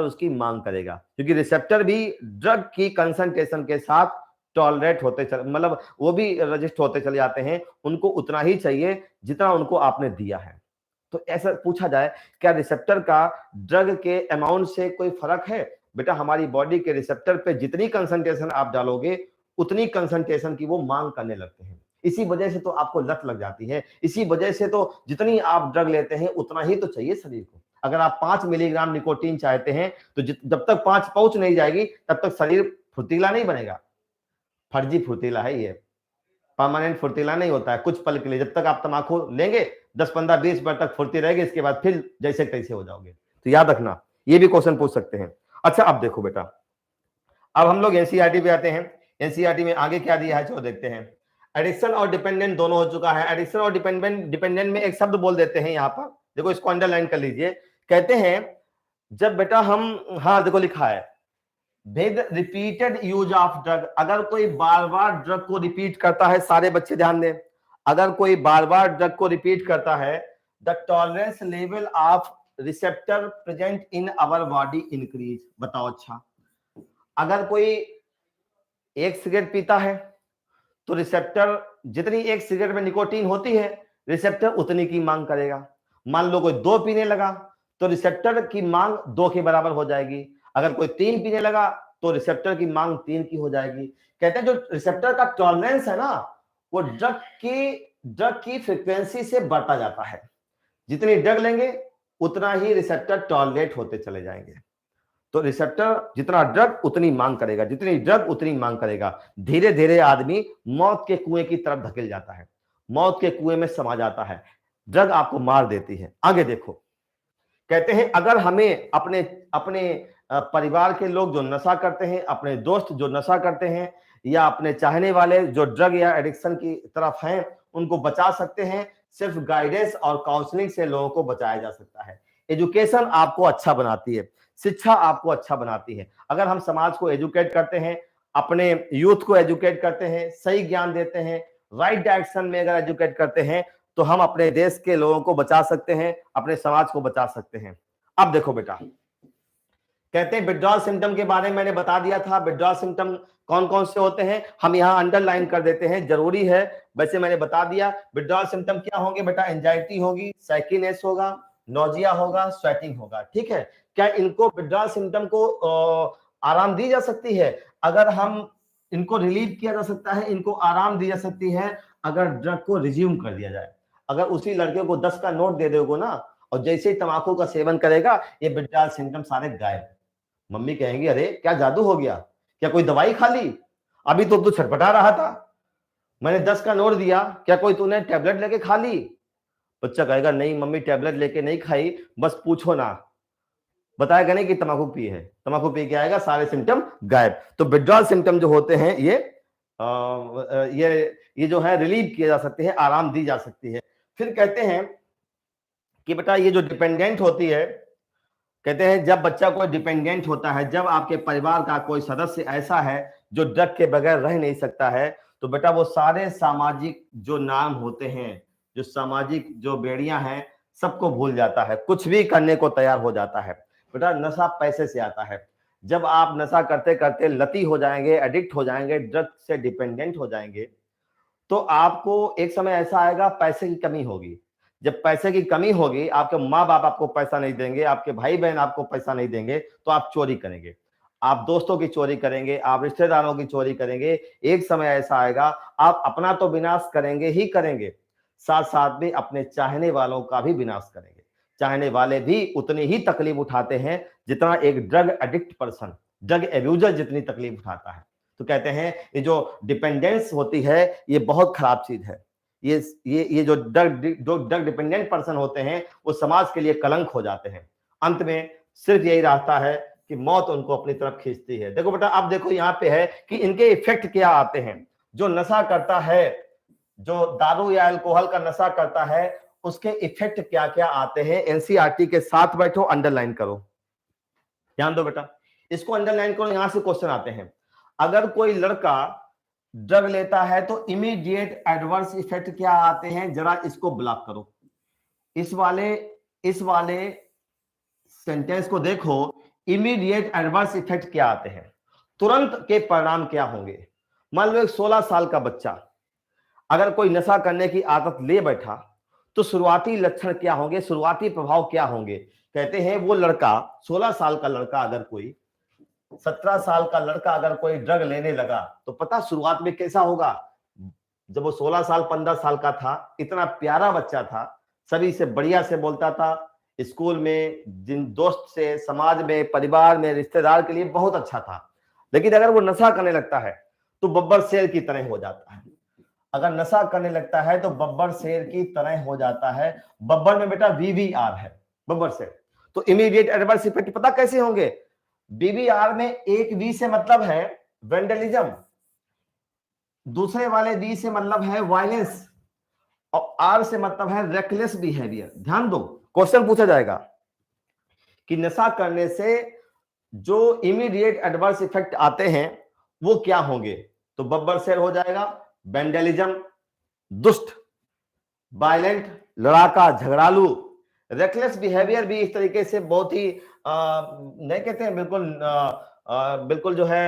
उसकी मांग करेगा, क्योंकि रिसेप्टर भी ड्रग की कंसंट्रेशन के साथ टॉलरेट होते चले, मतलब वो भी रजिस्ट होते चले जाते हैं, उनको उतना ही चाहिए जितना उनको आपने दिया है। तो ऐसा पूछा जाए क्या रिसेप्टर का ड्रग के अमाउंट से कोई फर्क है? बेटा हमारी बॉडी के रिसेप्टर पे जितनी कंसंट्रेशन आप डालोगे उतनी कंसंट्रेशन की वो मांग करने लगते हैं। इसी वजह से तो आपको लत लग जाती है, इसी वजह से तो जितनी आप ड्रग लेते हैं उतना ही तो चाहिए शरीर को। अगर आप 5 मिलीग्राम निकोटीन चाहते हैं तो जब तक 5 पहुंच नहीं जाएगी तब तक शरीर फुर्तीला नहीं बनेगा। फर्जी फुर्तीला है ये, परमानेंट फुर्तीला नहीं होता है, कुछ पल के लिए। जब तक आप तम्बाकू लेंगे 10, 15, 20 बार तक फुर्ती रहेगी, इसके बाद फिर जैसे तैसे हो जाओगे। तो याद रखना, ये भी क्वेश्चन पूछ सकते हैं। अच्छा अब देखो बेटा, अब हम लोग एनसीईआरटी पे आते हैं। एनसीईआरटी में आगे क्या दिया है चलो देखते हैं। एडिक्शन और डिपेंडेंट दोनों हो चुका है। एडिक्शन और डिपेंडेंट में एक शब्द बोल देते हैं यहाँ पर, देखो इसको अंडरलाइन कर लीजिए। कहते हैं जब बेटा हम, हाँ देखो लिखा है, with repeated use of drug, अगर कोई बार बार ड्रग को रिपीट करता है, सारे बच्चे ध्यान दें, अगर कोई बार बार ड्रग को रिपीट करता है, the tolerance level of receptor present in our body increase. बताओ अच्छा, अगर कोई एक सिगरेट पीता है तो रिसेप्टर, जितनी एक सिगरेट में निकोटीन होती है, रिसेप्टर उतनी की मांग करेगा। मान लो कोई 2 पीने लगा तो रिसेप्टर की मांग 2 के बराबर हो जाएगी। अगर कोई 3 पीने लगा तो रिसेप्टर की मांग 3 की हो जाएगी। कहते हैं जो रिसेप्टर का टॉलरेंस है ना, वो ड्रग की फ्रीक्वेंसी से बढ़ता जाता है। जितनी ड्रग लेंगे उतना ही रिसेप्टर टॉलरेट होते चले जाएंगे। तो रिसेप्टर जितना ड्रग उतनी मांग करेगा, जितनी ड्रग उतनी मांग करेगा। धीरे धीरे आदमी मौत के कुएं की तरफ धकेल जाता है, मौत के कुएं में समा जाता है। ड्रग आपको मार देती है। आगे देखो, कहते हैं अगर हमें अपने अपने परिवार के लोग जो नशा करते हैं, अपने दोस्त जो नशा करते हैं, या अपने चाहने वाले जो ड्रग या एडिक्शन की तरफ हैं, उनको बचा सकते हैं, सिर्फ गाइडेंस और काउंसलिंग से लोगों को बचाया जा सकता है। एजुकेशन आपको अच्छा बनाती है, शिक्षा आपको अच्छा बनाती है। अगर हम समाज को एजुकेट करते हैं, अपने यूथ को एजुकेट करते हैं, सही ज्ञान देते हैं, राइट डायरेक्शन में अगर एजुकेट करते हैं, तो हम अपने देश के लोगों को बचा सकते हैं, अपने समाज को बचा सकते हैं। अब देखो बेटा, कहते हैं विड्रॉल सिम्टम के बारे में मैंने बता दिया था। विड्रॉल सिम्टम कौन कौन से होते हैं, हम यहाँ अंडरलाइन कर देते हैं, जरूरी है। वैसे मैंने बता दिया विड्रॉल सिम्टम क्या होंगे बेटा, एंजाइटी होगी, साइकीनेस होगा, नोजिया होगा, स्वेटिंग होगा। ठीक है, क्या इनको विड्रॉल सिम्टम को आराम दी जा सकती है? अगर हम इनको रिलीव किया जा सकता है, इनको आराम दी जा सकती है अगर ड्रग को रिज्यूम कर दिया जाए। अगर उसी लड़के को 10 का नोट दे दोगे ना, और जैसे ही तंबाकू का सेवन करेगा, ये विड्रॉल सिम्टम सारे गायब। मम्मी कहेंगी अरे क्या जादू हो गया, क्या कोई दवाई खा ली? अभी तो तू छटपटा रहा था, मैंने 10 का नोट दिया, क्या कोई तूने टैबलेट लेके खा ली? बच्चा कहेगा नहीं मम्मी टैबलेट लेके नहीं खाई, बस पूछो ना, बताएगा नहीं कि तंबाकू पी है। तंबाकू पी के आएगा, सारे सिम्टम गायब। तो विड्रॉल सिम्टम जो होते हैं ये जो है रिलीव किए जा सकते हैं, आराम दी जा सकती है। फिर कहते हैं कि बेटा ये जो डिपेंडेंट होती है, कहते हैं जब बच्चा कोई डिपेंडेंट होता है, जब आपके परिवार का कोई सदस्य ऐसा है जो ड्रग के बगैर रह नहीं सकता है, तो बेटा वो सारे सामाजिक जो नाम होते हैं, जो सामाजिक जो बेड़ियां हैं, सबको भूल जाता है, कुछ भी करने को तैयार हो जाता है। बेटा नशा पैसे से आता है। जब आप नशा करते करते लती हो जाएंगे, एडिक्ट हो जाएंगे, ड्रग से डिपेंडेंट हो जाएंगे, तो आपको एक समय ऐसा आएगा पैसे की कमी होगी। जब पैसे की कमी होगी, आपके माँ बाप आपको पैसा नहीं देंगे, आपके भाई बहन आपको पैसा नहीं देंगे, तो आप चोरी करेंगे, आप दोस्तों की चोरी करेंगे, आप रिश्तेदारों की चोरी करेंगे। एक समय ऐसा आएगा आप अपना तो विनाश करेंगे ही करेंगे, साथ साथ में अपने चाहने वालों का भी विनाश करेंगे। चाहने वाले भी उतनी ही तकलीफ उठाते हैं जितना एक drug addict person, drug abuser जितनी तकलीफ उठाता है। तो कहते हैं ये जो डिपेंडेंस होती है ये बहुत खराब चीज है। ये जो ड्रग डिपेंडेंट पर्सन होते हैं वो समाज के लिए कलंक हो जाते हैं। अंत में सिर्फ यही रास्ता है कि मौत उनको अपनी तरफ खींचती है। देखो बेटा, अब देखो यहाँ पे है कि इनके इफेक्ट क्या आते हैं। जो नशा करता है, जो दारू या अल्कोहल का नशा करता है, उसके इफेक्ट क्या क्या आते हैं, एनसीईआरटी के साथ बैठो, अंडरलाइन करो, ध्यान दो बेटा, इसको अंडरलाइन करो। यहां से क्वेश्चन आते हैं। अगर कोई लड़का ड्रग लेता है तो इमीडिएट एडवर्स इफेक्ट क्या आते हैं, जरा इसको ब्लॉक करो। इस वाले सेंटेंस को देखो, इमीडिएट एडवर्स इफेक्ट क्या आते हैं, तुरंत के परिणाम क्या होंगे। मान लो एक 16 साल का बच्चा अगर कोई नशा करने की आदत ले बैठा, तो शुरुआती लक्षण क्या होंगे, शुरुआती प्रभाव क्या होंगे। कहते हैं वो लड़का 16 साल का लड़का, अगर कोई 17 साल का लड़का अगर कोई ड्रग लेने लगा, तो पता शुरुआत में कैसा होगा। जब वो 16 साल 15 साल का था, इतना प्यारा बच्चा था, सभी से बढ़िया से बोलता था, स्कूल में, जिन दोस्त से, समाज में, परिवार में, रिश्तेदार के लिए बहुत अच्छा था। लेकिन अगर वो नशा करने लगता है तो बब्बर शेर की तरह हो जाता है। अगर नशा करने लगता है तो बब्बर शेर की तरह हो जाता है। बब्बर में बेटा VVR है, बब्बर शेर। तो इमीडिएट एडवर्स इफेक्ट पता कैसे होंगे। BBR में एक V से मतलब है वेंडलिज्म, दूसरे वाले V से मतलब है वायलेंस, और आर से मतलब है रेकलेस बिहेवियर। ध्यान दो, क्वेश्चन पूछा जाएगा कि नशा करने से जो इमीडिएट एडवर्स इफेक्ट आते हैं वो क्या होंगे। तो बब्बर शेर हो जाएगा, वेंडलिज्म, दुष्ट, वायलेंट, लड़ाका, झगड़ालू। रेकलेस बिहेवियर भी इस तरीके से बहुत ही नहीं कहते हैं, बिल्कुल जो है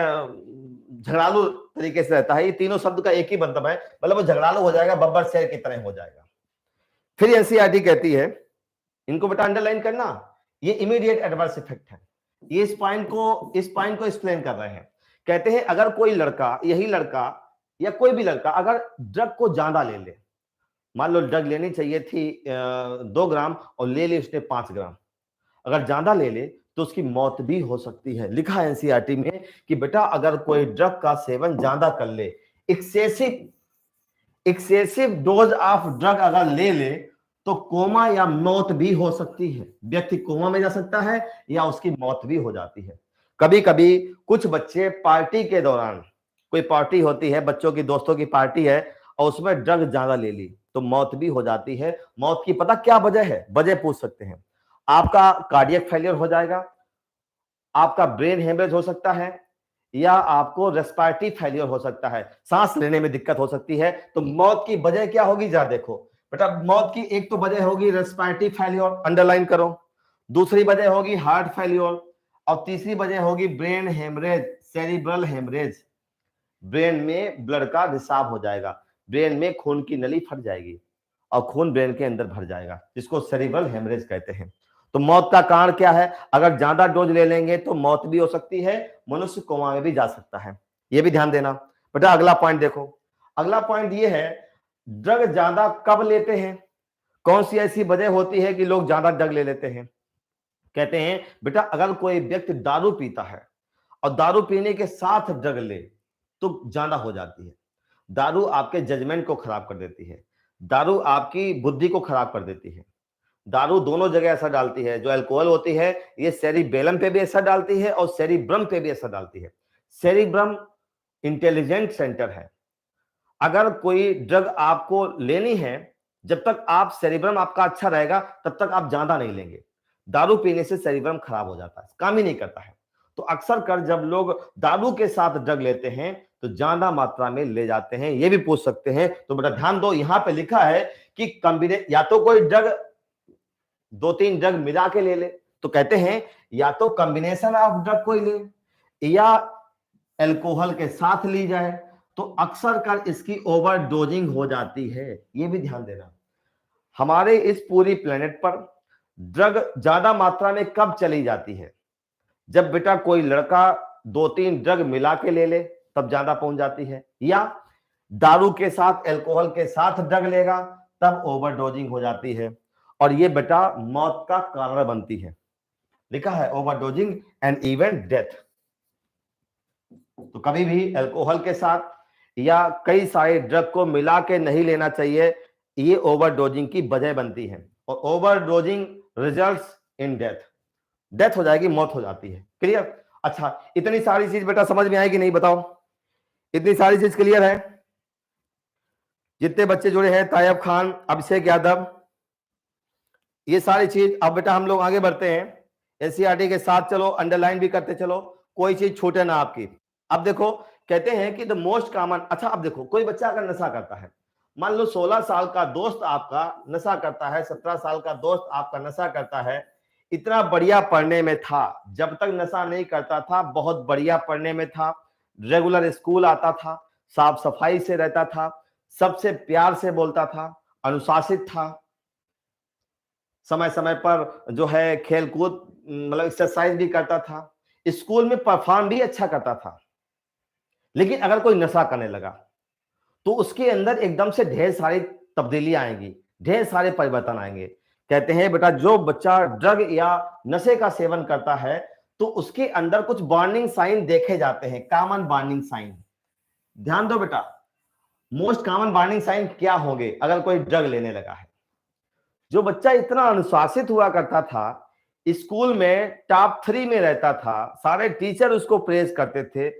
झगड़ालू तरीके से रहता है। ये तीनों शब्द का एक ही मतलब है, मतलब वो झगड़ालू हो जाएगा, बब्बर शेर की तरह हो जाएगा। फिर एनसीईआरटी कहती है, इनको बेटा अंडरलाइन करना, ये इमीडिएट एडवर्स इफेक्ट है। ये इस पॉइंट को एक्सप्लेन कर रहे हैं। कहते हैं अगर कोई लड़का, यही लड़का या कोई भी लड़का अगर ड्रग को ज्यादा ले ले, मान लो ड्रग लेनी चाहिए थी 2 ग्राम और ले ली उसने 5 ग्राम, अगर ज्यादा ले ले तो उसकी मौत भी हो सकती है। लिखा है एनसीईआरटी में कि बेटा अगर कोई ड्रग का सेवन ज्यादा कर ले, एक्सेसिव डोज ऑफ ड्रग अगर ले ले तो कोमा या मौत भी हो सकती है। व्यक्ति कोमा में जा सकता है या उसकी मौत भी हो जाती है। कभी कभी कुछ बच्चे पार्टी के दौरान, कोई पार्टी होती है, बच्चों की दोस्तों की पार्टी है और उसमें ड्रग ज्यादा ले ली तो मौत भी हो जाती है। मौत की पता क्या वजह है? वजह पूछ सकते हैं। आपका कार्डियक फेलियर हो जाएगा, आपका ब्रेन हेमरेज हो सकता है, या आपको रेस्पिरेटरी फेलियर हो सकता है, सांस लेने में दिक्कत हो सकती है। तो मौत की वजह क्या होगी जरा देखो बेटा। मौत की एक तो वजह होगी रेस्पिरेटरी फेलियर, अंडरलाइन करो। दूसरी वजह होगी हार्ट फेलियर और तीसरी वजह होगी brain haemorrhage, cerebral haemorrhage. Brain में ब्लड का रिसाव हो जाएगा, ब्रेन में खून की नली फट जाएगी और खून ब्रेन के अंदर भर जाएगा, जिसको सेरिब्रल हेमरेज कहते हैं। तो मौत का कारण क्या है? अगर ज्यादा डोज ले लेंगे तो मौत भी हो सकती है, मनुष्य कोमा में भी जा सकता है। ये भी ध्यान देना बेटा। अगला पॉइंट देखो, अगला पॉइंट ये है, ड्रग ज्यादा कब लेते हैं? कौन सी ऐसी वजह होती है कि लोग ज्यादा ड्रग ले लेते हैं? कहते हैं बेटा अगर कोई व्यक्ति दारू पीता है और दारू पीने के साथ ड्रग ले तो ज्यादा हो जाती है। दारू आपके जजमेंट को खराब कर देती है, दारू आपकी बुद्धि को खराब कर देती है। दारू दोनों जगह असर डालती है। जो अल्कोहल होती है ये सेरिबेलम पे भी असर डालती है और सेरिब्रम पे भी असर डालती है। सेरिब्रम इंटेलिजेंट सेंटर है। अगर कोई ड्रग आपको लेनी है, जब तक आप सेरिब्रम आपका अच्छा रहेगा तब तक आप ज्यादा नहीं लेंगे। दारू पीने से सेरिब्रम खराब हो जाता है, काम ही नहीं करता है। तो अक्सर कर जब लोग दारू के साथ ड्रग लेते हैं तो ज्यादा मात्रा में ले जाते हैं। ये भी पूछ सकते हैं। तो बेटा ध्यान दो, यहां पे लिखा है कि कॉम्बिनेशन, या तो कोई ड्रग 2-3 ड्रग मिला के ले ले, तो कहते हैं या तो कॉम्बिनेशन ऑफ ड्रग कोई ले या अल्कोहल के साथ ली जाए, तो अक्सर कर इसकी ओवरडोजिंग हो जाती है। ये भी ध्यान देना। हमारे इस पूरी प्लेनेट पर ड्रग ज्यादा मात्रा में कब चली जाती है? जब बेटा कोई लड़का 2-3 ड्रग मिला के ले ले तब ज्यादा पहुंच जाती है, या दारू के साथ अल्कोहल के साथ ड्रग लेगा तब ओवरडोजिंग हो जाती है और ये बेटा मौत का कारण बनती है। लिखा है ओवरडोजिंग एंड इवन डेथ। तो कभी भी अल्कोहल के साथ या कई सारे ड्रग को मिला के नहीं लेना चाहिए, ये ओवरडोजिंग की वजह बनती है और overdosing results in death. Death हो जाएगी, मौत हो जाती है। क्लियर? अच्छा, इतनी सारी चीज बेटा समझ में आएगी नहीं बताओ? इतनी सारी चीज क्लियर है? जितने बच्चे जुड़े हैं, तायब खान, अभिषेक यादव, ये सारी चीज। अब बेटा हम लोग आगे बढ़ते हैं, एनसीईआरटी के साथ चलो, अंडरलाइन भी करते चलो, कोई चीज छूटे ना आपकी। अब देखो कहते हैं कि द मोस्ट कॉमन, अच्छा अब देखो कोई बच्चा अगर नशा करता है, मान लो 16 साल का दोस्त आपका नशा करता है, 17 साल का दोस्त आपका नशा करता है, इतना बढ़िया पढ़ने में था, जब तक नशा नहीं करता था बहुत बढ़िया पढ़ने में था, रेगुलर स्कूल आता था, साफ सफाई से रहता था, सबसे प्यार से बोलता था, अनुशासित था, समय समय पर जो है खेल कूद मतलब एक्सरसाइज भी करता था, स्कूल में परफॉर्म भी अच्छा करता था। लेकिन अगर कोई नशा करने लगा तो उसके अंदर एकदम से ढेर सारी तब्दीलियां आएंगी, ढेर सारे परिवर्तन आएंगे। कहते हैं बेटा जो बच्चा ड्रग या नशे का सेवन करता है तो उसके अंदर कुछ वार्निंग साइन देखे जाते हैं, कॉमन वार्निंग साइन। ध्यान दो बेटा, मोस्ट कॉमन वार्निंग साइन क्या होंगे अगर कोई ड्रग लेने लगा है? जो बच्चा इतना अनुशासित हुआ करता था, स्कूल में टॉप 3 में रहता था, सारे टीचर उसको प्रेज करते थे,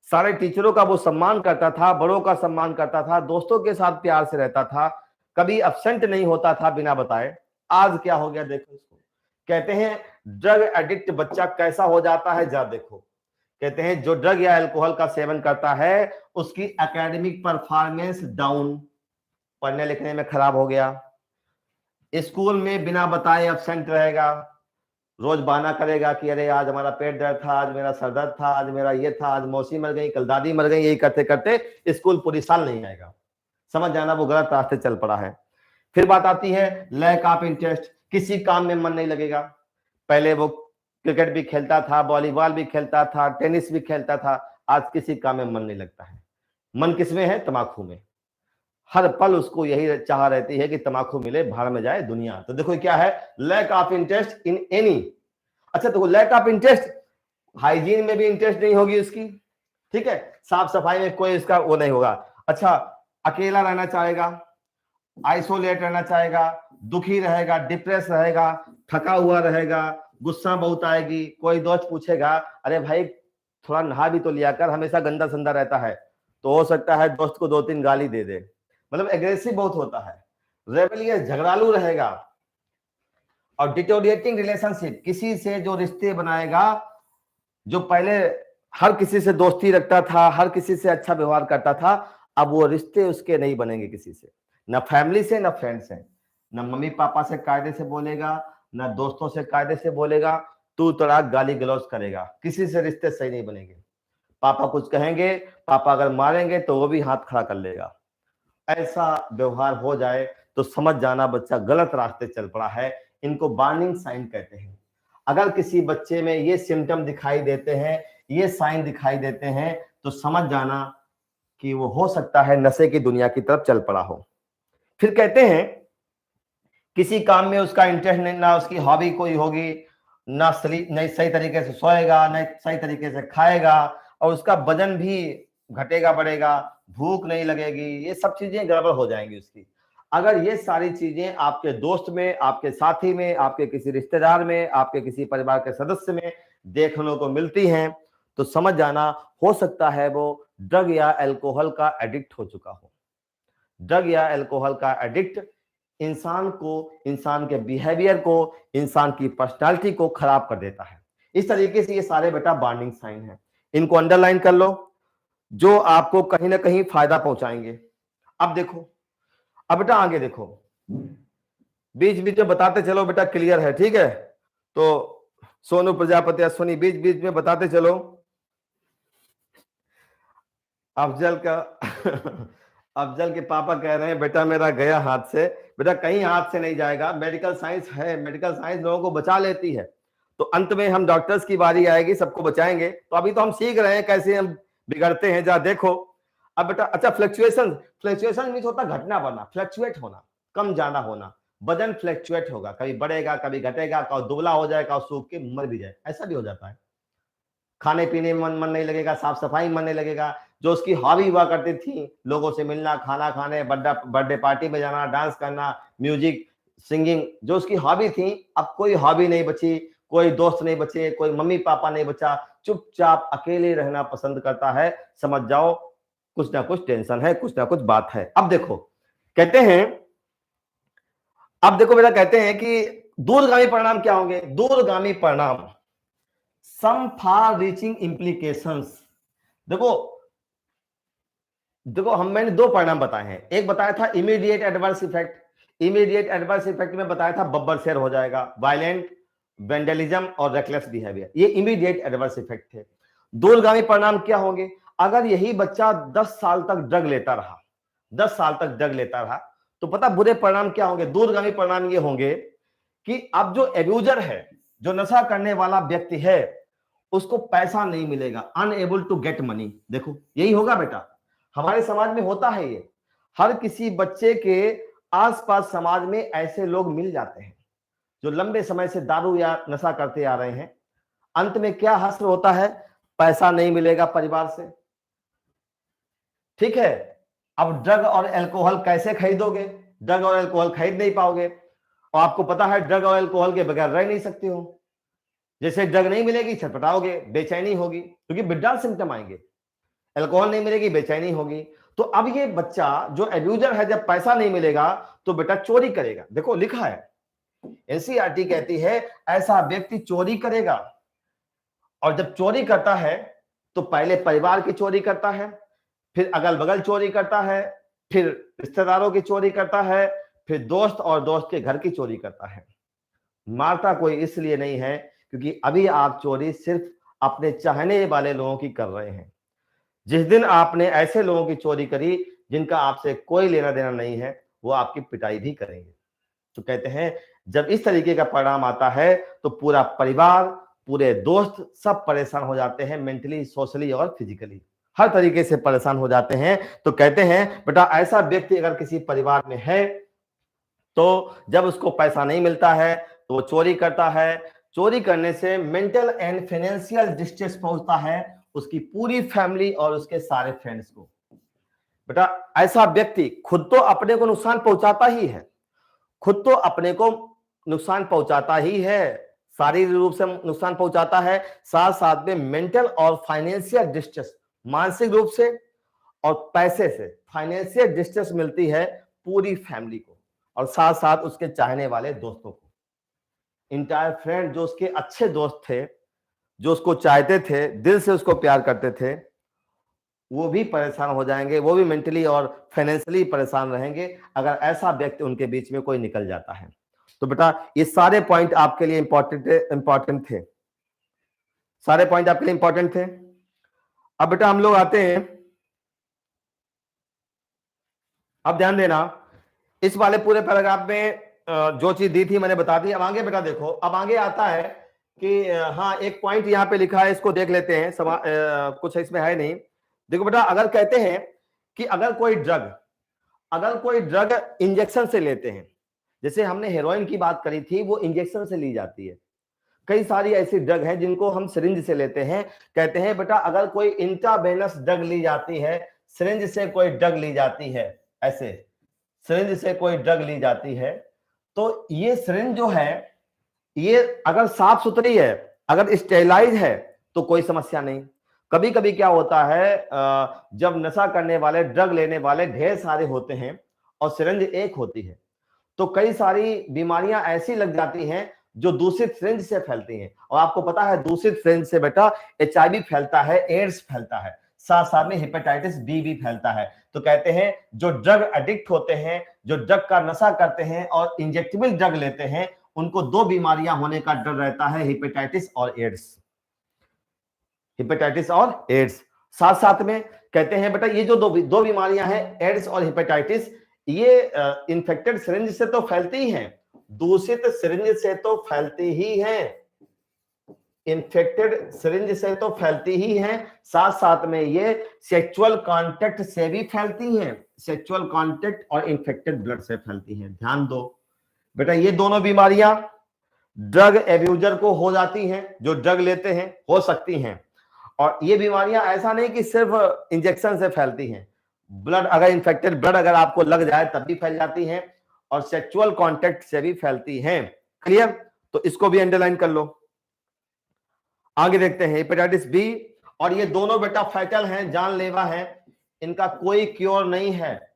सारे टीचरों का वो सम्मान करता था, बड़ों का सम्मान करता था, दोस्तों के साथ प्यार से रहता था, कभी एब्सेंट नहीं होता था बिना बताए, आज क्या हो गया देखो इसको। कहते हैं ड्रग एडिक्ट बच्चा कैसा हो जाता है, जा देखो। कहते हैं जो ड्रग या अल्कोहल का सेवन करता है उसकी एकेडमिक परफॉर्मेंस डाउन, पढ़ने लिखने में खराब हो गया, स्कूल में बिना बताए एब्सेंट रहेगा, रोज बहाना करेगा कि अरे आज हमारा पेट दर्द था, आज मेरा सर दर्द था, आज मेरा ये था, आज मौसी मर गई, कल दादी मर गई, यही करते करते स्कूल पूरी साल नहीं आएगा। समझ जाना वो गलत रास्ते चल पड़ा है। फिर बात आती है लैक ऑफ इंटरेस्ट, किसी काम में मन नहीं लगेगा। पहले वो क्रिकेट भी खेलता था, वॉलीबॉल भी खेलता था, टेनिस भी खेलता था, आज किसी काम में मन नहीं लगता है। मन किसमें है? तमाकू में। हर पल उसको यही चाह रहती है कि तमाकू मिले, भाड़ में जाए दुनिया। तो देखो क्या है, lack of interest in any. अच्छा तो लैक ऑफ इंटरेस्ट, हाइजीन में भी इंटरेस्ट नहीं होगी उसकी, ठीक है, साफ सफाई में कोई इसका वो नहीं होगा। अच्छा अकेला रहना चाहेगा, आइसोलेट रहना चाहेगा, दुखी रहेगा, डिप्रेस रहेगा, थका हुआ रहेगा, गुस्सा बहुत आएगी, कोई दोस्त पूछेगा अरे भाई थोड़ा नहा भी तो लिया कर, हमेशा गंदा संदा रहता है, तो हो सकता है दोस्त को 2-3 गाली दे दे। मतलब एग्रेसिव बहुत होता है, रेबेलियस, झगड़ालू रहेगा। और डिटोरिएटिंग रिलेशनशिप, किसी से जो रिश्ते बनाएगा, जो पहले हर किसी से दोस्ती रखता था, हर किसी से अच्छा व्यवहार करता था, अब वो रिश्ते उसके नहीं बनेंगे किसी से, ना फैमिली से, ना फ्रेंड से, ना मम्मी पापा से कायदे से बोलेगा, ना दोस्तों से कायदे से बोलेगा, तू तड़ाक गाली गलौज करेगा, किसी से रिश्ते सही नहीं बनेंगे। पापा कुछ कहेंगे, पापा अगर मारेंगे तो वो भी हाथ खड़ा कर लेगा। ऐसा व्यवहार हो जाए तो समझ जाना बच्चा गलत रास्ते चल पड़ा है। इनको वार्निंग साइन कहते हैं। अगर किसी बच्चे में ये सिम्टम दिखाई देते हैं, ये साइन दिखाई देते हैं, तो समझ जाना कि वो हो सकता है नशे की दुनिया की तरफ चल पड़ा हो। फिर कहते हैं किसी काम में उसका इंटरेस्ट नहीं, ना उसकी हॉबी कोई होगी, ना सही तरीके से सोएगा, ना सही तरीके से खाएगा, और उसका वजन भी घटेगा बढ़ेगा, भूख नहीं लगेगी, ये सब चीजें गड़बड़ हो जाएंगी उसकी। अगर ये सारी चीजें आपके दोस्त में, आपके साथी में, आपके किसी रिश्तेदार में, आपके किसी परिवार के सदस्य में देखने को मिलती हैं, तो समझ जाना हो सकता है वो ड्रग या अल्कोहल का एडिक्ट हो चुका हो। ड्रग या अल्कोहल का एडिक्ट इंसान को, इंसान के बिहेवियर को, इंसान की पर्सनालिटी को खराब कर देता है। इस तरीके से ये सारे बेटा वार्निंग साइन है, इनको अंडरलाइन कर लो, जो आपको कहीं ना कहीं फायदा पहुंचाएंगे। अब देखो, अब बेटा आगे देखो, बीच बीच में बताते चलो बेटा, क्लियर है, ठीक है। तो सोनू प्रजापति, सोनी बीच बीच में बताते चलो। अफजल का अफजल के पापा कह रहे हैं बेटा मेरा गया हाथ से। बेटा कहीं हाथ से नहीं जाएगा, मेडिकल साइंस है, मेडिकल साइंस लोगों को बचा लेती है। तो अंत में हम डॉक्टर्स की बारी आएगी, सबको बचाएंगे। तो अभी तो हम सीख रहे हैं कैसे हम बिगड़ते हैं, जा देखो। अब बेटा अच्छा, फ्लक्चुएशन, फ्लक्चुएशन मीन्स होता है घटना बढ़ना, फ्लक्चुएट होना, कम ज्यादा होना। वजन फ्लक्चुएट होगा, कभी बढ़ेगा कभी घटेगा, कभी दुबला हो जाएगा और सूख के मर भी जाए, ऐसा भी हो जाता है। खाने पीने में मन नहीं लगेगा, साफ सफाई में मन नहीं लगेगा। जो उसकी हॉबी हुआ करती थी, लोगों से मिलना, खाना खाने, बर्थडे पार्टी में जाना, डांस करना, म्यूजिक, सिंगिंग, जो उसकी हॉबी थी, अब कोई हॉबी नहीं बची, कोई दोस्त नहीं बचे, कोई मम्मी पापा नहीं बचा, चुपचाप अकेले रहना पसंद करता है। समझ जाओ कुछ ना कुछ टेंशन है, कुछ ना कुछ बात है। अब देखो कहते हैं, अब देखो बेटा कहते हैं कि दूरगामी परिणाम क्या होंगे। दूरगामी परिणाम, सम फार रीचिंग इंप्लीकेशंस। देखो देखो मैंने 2 परिणाम बताए हैं। एक बताया था immediate adverse effect. Immediate adverse effect में बताया था बब्बर शेयर हो जाएगा, वायलेंट, वेंडलिज्म और रेकलेस बिहेवियर, ये इमीडिएट एडवर्स इफेक्ट थे। दूरगामी परिणाम क्या होंगे? अगर यही बच्चा 10 साल तक ड्रग लेता रहा, 10 साल तक ड्रग लेता रहा, तो पता बुरे परिणाम क्या होंगे? दूरगामी परिणाम ये होंगे कि अब जो एब्यूजर है, जो नशा करने वाला व्यक्ति है, उसको पैसा नहीं मिलेगा, अनएबल टू गेट मनी। देखो यही होगा बेटा, हमारे समाज में होता है ये। हर किसी बच्चे के आसपास समाज में ऐसे लोग मिल जाते हैं जो लंबे समय से दारू या नशा करते आ रहे हैं। अंत में क्या हासिल होता है? पैसा नहीं मिलेगा परिवार से, ठीक है। अब ड्रग और अल्कोहल कैसे खरीदोगे? ड्रग और अल्कोहल खरीद नहीं पाओगे, और आपको पता है ड्रग और अल्कोहल के बगैर रह नहीं सकते हो। जैसे ड्रग नहीं मिलेगी छटपटाओगे, बेचैनी होगी, क्योंकि विड्रॉल सिम्टम आएंगे। अल्कोहल नहीं मिलेगी, बेचैनी होगी। तो अब ये बच्चा जो एब्यूजर है, जब पैसा नहीं मिलेगा तो बेटा चोरी करेगा। देखो लिखा है, एनसीईआरटी कहती है ऐसा व्यक्ति चोरी करेगा, और जब चोरी करता है तो पहले परिवार की चोरी करता है, फिर अगल बगल चोरी करता है, फिर रिश्तेदारों की चोरी करता है, फिर दोस्त और दोस्त के घर की चोरी करता है। मारता कोई इसलिए नहीं है क्योंकि अभी आप चोरी सिर्फ अपने चाहने वाले लोगों की कर रहे हैं। जिस दिन आपने ऐसे लोगों की चोरी करी जिनका आपसे कोई लेना देना नहीं है, वो आपकी पिटाई भी करेंगे। तो कहते हैं जब इस तरीके का परिणाम आता है तो पूरा परिवार, पूरे दोस्त सब परेशान हो जाते हैं, मेंटली, सोशली और फिजिकली हर तरीके से परेशान हो जाते हैं। तो कहते हैं बेटा ऐसा व्यक्ति अगर किसी परिवार में है तो जब उसको पैसा नहीं मिलता है तो वो चोरी करता है। चोरी करने से मेंटल एंड फाइनेंशियल डिस्ट्रेस पहुंचता है उसकी पूरी फैमिली और उसके सारे फ्रेंड्स को। बेटा ऐसा व्यक्ति खुद तो अपने को नुकसान पहुंचाता ही है, खुद तो अपने को नुकसान पहुंचाता ही है, शारीरिक रूप से नुकसान पहुंचाता है, साथ साथ में मेंटल और फाइनेंशियल डिस्ट्रेस, मानसिक रूप से और पैसे से फाइनेंशियल डिस्ट्रेस मिलती है पूरी फैमिली को और साथ साथ उसके चाहने वाले दोस्तों को। इंटायर फ्रेंड जो उसके अच्छे दोस्त थे, जो उसको चाहते थे, दिल से उसको प्यार करते थे, वो भी परेशान हो जाएंगे, वो भी मेंटली और फाइनेंशियली परेशान रहेंगे अगर ऐसा व्यक्ति उनके बीच में कोई निकल जाता है। तो बेटा ये सारे पॉइंट आपके लिए इंपॉर्टेंट थे, सारे पॉइंट आपके लिए इंपॉर्टेंट थे। अब बेटा हम लोग आते हैं, अब ध्यान देना इस वाले पूरे पैराग्राफ में जो चीज दी थी मैंने बता दी। अब आगे बेटा देखो, अब आगे आता है कि हाँ एक पॉइंट यहाँ पे लिखा है, इसको देख लेते हैं, कुछ इसमें है नहीं। देखो बेटा अगर कहते हैं कि अगर कोई ड्रग इंजेक्शन से लेते हैं, जैसे हमने हेरोइन की बात करी थी, वो इंजेक्शन से ली जाती है। कई सारी ऐसी ड्रग है जिनको हम सिरिंज से लेते हैं। कहते हैं बेटा अगर कोई इंट्रावेनस ड्रग ली जाती है, सिरिंज से कोई ड्रग ली जाती है, ऐसे सिरिंज से कोई ड्रग ली जाती है, तो ये सिरिंज जो है ये अगर साफ सुथरी है, अगर स्टेरिलाइज है तो कोई समस्या नहीं। कभी कभी क्या होता है जब नशा करने वाले, ड्रग लेने वाले ढेर सारे होते हैं और सिरिंज एक होती है, तो कई सारी बीमारियां ऐसी लग जाती हैं जो दूषित सिरिंज से फैलती हैं। और आपको पता है दूषित सिरिंज से बेटा HIV फैलता है, एड्स फैलता है, साथ साथ में हेपेटाइटिस बी भी फैलता है। तो कहते हैं जो ड्रग एडिक्ट होते हैं, जो ड्रग का नशा करते हैं और इंजेक्टेबल ड्रग लेते हैं, उनको दो बीमारियां होने का डर रहता है, हेपेटाइटिस और एड्स, हेपेटाइटिस और एड्स। साथ साथ में कहते हैं बेटा ये जो दो बीमारियां हैं, एड्स और हेपेटाइटिस, ये इन्फेक्टेड सिरिंज से तो फैलती ही हैं, दूषित सिरिंज से तो फैलती ही हैं, इन्फेक्टेड सिरिंज से तो फैलती ही हैं, साथ साथ में ये सेक्सुअल कांटेक्ट से भी फैलती हैं, सेक्सुअल कांटेक्ट और इन्फेक्टेड ब्लड से फैलती हैं। ध्यान दो बेटा ये दोनों बीमारियां ड्रग एब्यूजर को हो जाती हैं, जो ड्रग लेते हैं हो सकती हैं। और ये बीमारियां ऐसा नहीं कि सिर्फ इंजेक्शन से फैलती हैं, ब्लड अगर इन्फेक्टेड ब्लड अगर आपको लग जाए तब भी फैल जाती हैं, और सेक्सुअल कांटेक्ट से भी फैलती हैं। क्लियर? तो इसको भी अंडरलाइन कर लो। आगे देखते हैं हेपेटाइटिस बी, और ये दोनों बेटा फैटल हैं, जानलेवा हैं, इनका कोई क्योर नहीं है,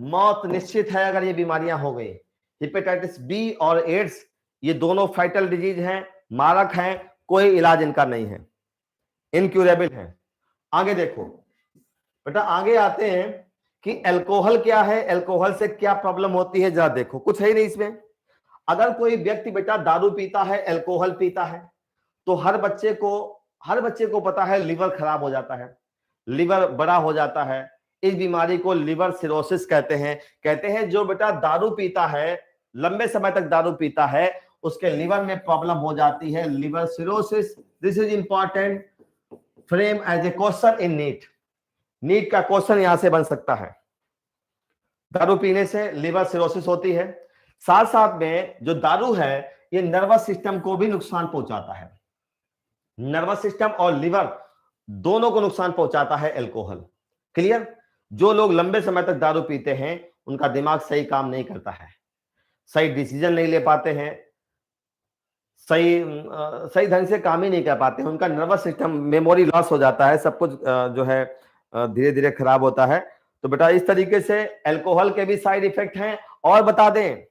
मौत निश्चित है अगर ये बीमारियां हो गई। हेपेटाइटिस बी और एड्स ये दोनों फैटल डिजीज हैं, मारक हैं, कोई इलाज इनका नहीं है, इनक्यूरेबल है। आगे देखो बेटा, आगे आते हैं कि अल्कोहल क्या है, अल्कोहल से क्या प्रॉब्लम होती है, जरा देखो, कुछ है ही नहीं इसमें। अगर कोई व्यक्ति बेटा दारू पीता है, अल्कोहल पीता है, तो हर बच्चे को पता है लिवर खराब हो जाता है, लिवर बड़ा हो जाता है। इस बीमारी को लिवर सिरोसिस कहते हैं। कहते हैं जो बेटा दारू पीता है, लंबे समय तक दारू पीता है, उसके लिवर में प्रॉब्लम हो जाती है, liver cirrhosis. This is important, frame as a question in NEET का क्वेश्चन यहां से बन सकता है। दारू पीने से लिवर सिरोसिस होती है। साथ साथ में जो दारू है ये नर्वस सिस्टम को भी नुकसान पहुंचाता है, नर्वस सिस्टम और लिवर दोनों को नुकसान पहुंचाता है अल्कोहल। क्लियर? जो लोग लंबे समय तक दारू पीते हैं उनका दिमाग सही काम नहीं करता है, सही डिसीजन नहीं ले पाते हैं, सही ढंग से काम ही नहीं कर पाते हैं, उनका नर्वस सिस्टम, मेमोरी लॉस हो जाता है, सब कुछ जो है धीरे धीरे खराब होता है। तो बेटा इस तरीके से अल्कोहल के भी साइड इफेक्ट हैं। और बता दें,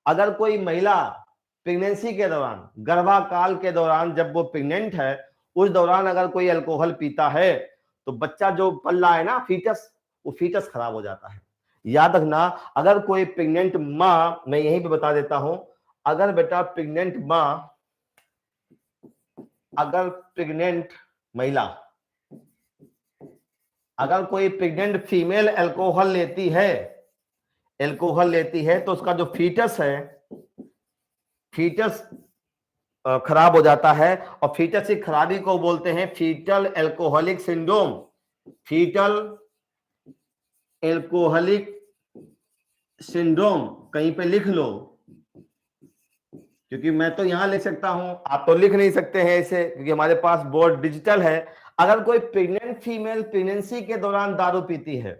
अगर कोई महिला प्रेगनेंसी के दौरान, गर्भाकाल के दौरान, जब वो प्रेग्नेंट है, उस दौरान अगर कोई अल्कोहल पीता है तो बच्चा जो पल रहा है ना, फीटस, वो फीटस खराब हो जाता है। याद रखना, अगर कोई प्रेग्नेंट माँ, मैं यहीं पे बता देता हूं, अगर बेटा प्रेग्नेंट माँ, अगर प्रेग्नेंट महिला, अगर कोई प्रेग्नेंट फीमेल अल्कोहल लेती है तो उसका जो फीटस है, फीटस खराब हो जाता है। और फीटस की खराबी को बोलते हैं fetal alcoholic syndrome. Fetal alcoholic syndrome कहीं पे लिख लो, क्योंकि मैं तो यहां लिख सकता हूं, आप तो लिख नहीं सकते हैं इसे, क्योंकि हमारे पास बोर्ड डिजिटल है। अगर कोई प्रेग्नेंट फीमेल प्रेगनेंसी के दौरान दारू पीती है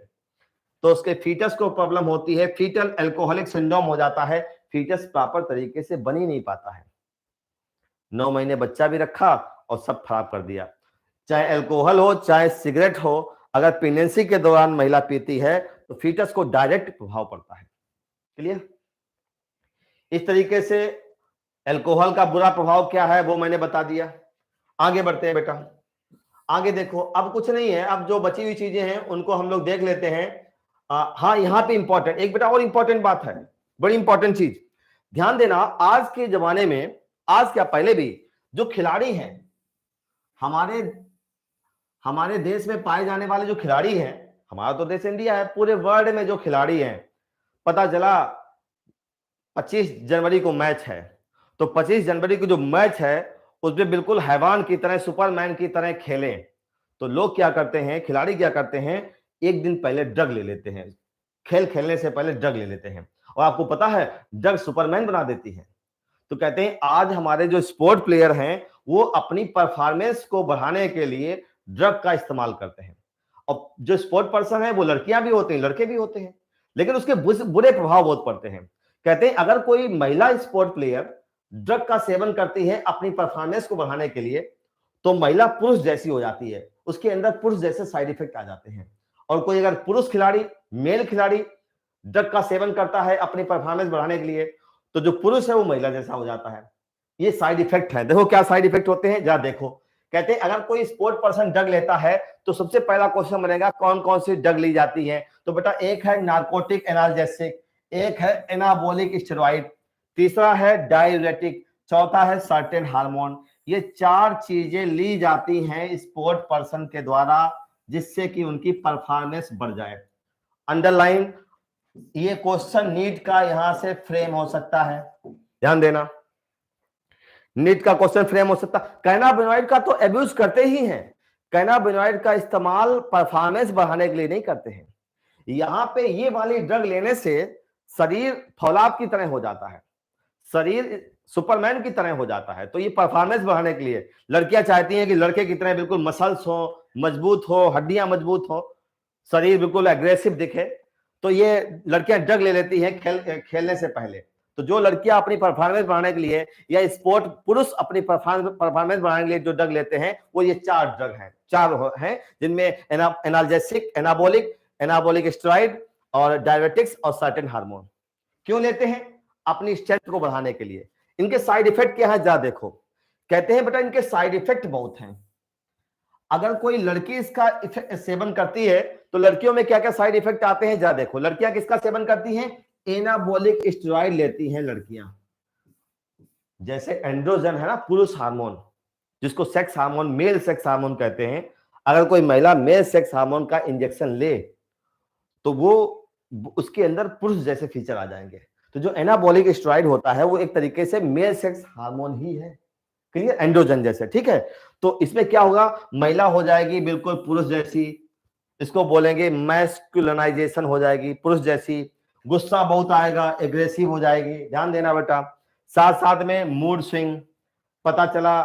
तो उसके फीटस को प्रॉब्लम होती है, फीटल एल्कोहलिक सिंड्रोम हो जाता है, फीटस प्रॉपर तरीके से बन ही नहीं पाता है। 9 महीने बच्चा भी रखा और सब खराब कर दिया। चाहे अल्कोहल हो, चाहे सिगरेट हो, अगर प्रेगनेंसी के दौरान महिला पीती है तो फीटस को डायरेक्ट प्रभाव पड़ता है। क्लियर? इस तरीके से अल्कोहल का बुरा प्रभाव क्या है वो मैंने बता दिया। आगे बढ़ते हैं बेटा। आगे देखो, अब कुछ नहीं है, अब जो बची हुई चीजें हैं उनको हम लोग देख लेते हैं। हाँ, यहां पे इंपॉर्टेंट एक बेटा और इंपॉर्टेंट बात है, बड़ी इंपॉर्टेंट चीज ध्यान देना। आज के जमाने में, आज क्या पहले भी, जो खिलाड़ी हैं, हमारे देश में पाए जाने वाले जो खिलाड़ी हैं, हमारा तो देश इंडिया है, पूरे वर्ल्ड में जो खिलाड़ी हैं, पता चला 25 जनवरी को मैच है, तो 25 जनवरी को जो मैच है उसमें बिल्कुल हैवान की तरह, सुपरमैन की तरह खेलें, तो लोग क्या करते हैं, खिलाड़ी क्या करते हैं, एक दिन पहले ड्रग ले लेते हैं, खेल खेलने से पहले ड्रग ले लेते हैं। और आपको पता है ड्रग सुपरमैन बना देती है। तो कहते हैं आज हमारे जो स्पोर्ट प्लेयर हैं वो अपनी परफॉर्मेंस को बढ़ाने के लिए ड्रग का इस्तेमाल करते हैं। और जो स्पोर्ट पर्सन है वो लड़कियां भी होते हैं, लड़के भी होते हैं, लेकिन उसके बुरे प्रभाव बहुत पड़ते हैं। कहते हैं अगर कोई महिला स्पोर्ट प्लेयर ड्रग का सेवन करती है अपनी परफॉर्मेंस को बढ़ाने के लिए, तो महिला पुरुष जैसी हो जाती है, उसके अंदर पुरुष जैसे साइड इफेक्ट आ जाते हैं। और कोई अगर पुरुष खिलाड़ी, मेल खिलाड़ी ड्रग का सेवन करता है अपनी परफॉर्मेंस बढ़ाने के लिए, तो जो पुरुष है वो महिला जैसा हो जाता है। ये साइड इफेक्ट है। देखो क्या साइड इफेक्ट होते हैं, जरा देखो। कहते हैं अगर कोई स्पोर्ट पर्सन ड्रग लेता है तो सबसे पहला क्वेश्चन बनेगा कौन कौन सी ड्रग ली जाती है। तो बेटा एक है नार्कोटिक एनाल्जेसिक, एक है एनाबोलिक स्टेरॉइड, तीसरा है डायूरेटिक, चौथा है सर्टेन हार्मोन। ये 4 चीजें ली जाती हैं स्पोर्ट पर्सन के द्वारा जिससे कि उनकी परफॉर्मेंस बढ़ जाए। अंडरलाइन, ये क्वेश्चन नीट का यहां से फ्रेम हो सकता है, ध्यान देना, नीट का क्वेश्चन फ्रेम हो सकता। कैनाबिनॉइड का तो एब्यूज करते ही हैं, कैनाबिनॉइड का इस्तेमाल परफॉर्मेंस बढ़ाने के लिए नहीं करते हैं। यहां पे ये वाली ड्रग लेने से शरीर फौलाद की तरह हो जाता है, शरीर सुपरमैन की तरह हो जाता है। तो ये परफॉर्मेंस बढ़ाने के लिए लड़कियां चाहती हैं कि लड़के की तरह बिल्कुल मसल्स हो, मजबूत हो, हड्डियां मजबूत हो, शरीर बिल्कुल एग्रेसिव दिखे, तो ये लड़कियां ड्रग ले लेती हैं खेलने से पहले। तो जो लड़कियां अपनी परफॉर्मेंस बढ़ाने के लिए या स्पोर्ट पुरुष अपनी परफॉर्मेंस बढ़ाने के लिए जो ड्रग लेते हैं वो ये 4 ड्रग हैं, 4 हैं, जिनमें एनाल्जेसिक, एनाबोलिक स्टेरॉइड और डायरेटिक्स और सर्टेन हार्मोन। क्यों लेते हैं? अपनी स्ट्रेंथ को बढ़ाने के लिए। इनके साइड इफेक्ट क्या है जरा देखो। कहते हैं बेटा इनके साइड इफेक्ट बहुत हैं। अगर कोई लड़की इसका सेवन करती है तो लड़कियों में क्या क्या साइड इफेक्ट आते हैं जरा देखो। लड़कियां किसका सेवन करती हैं? एनाबोलिक स्टेरॉइड लेती हैं लड़कियां, जैसे एंड्रोजन है ना, पुरुष हार्मोन, जिसको sex hormone, male sex hormone कहते हैं। अगर कोई महिला मेल सेक्स हार्मोन का इंजेक्शन ले तो वो उसके अंदर पुरुष जैसे फीचर आ जाएंगे। तो जो एनाबॉलिक स्टेरॉइड होता है वो एक तरीके से मेल सेक्स हार्मोन ही है, क्लियर, एंड्रोजन जैसे, ठीक है। तो इसमें क्या होगा, महिला हो जाएगी बिल्कुल पुरुष जैसी, इसको बोलेंगे मैस्कुलिनाइजेशन हो जाएगी, पुरुष जैसी, गुस्सा बहुत आएगा, एग्रेसिव हो जाएगी, ध्यान देना बेटा। साथ साथ में मूड स्विंग, पता चला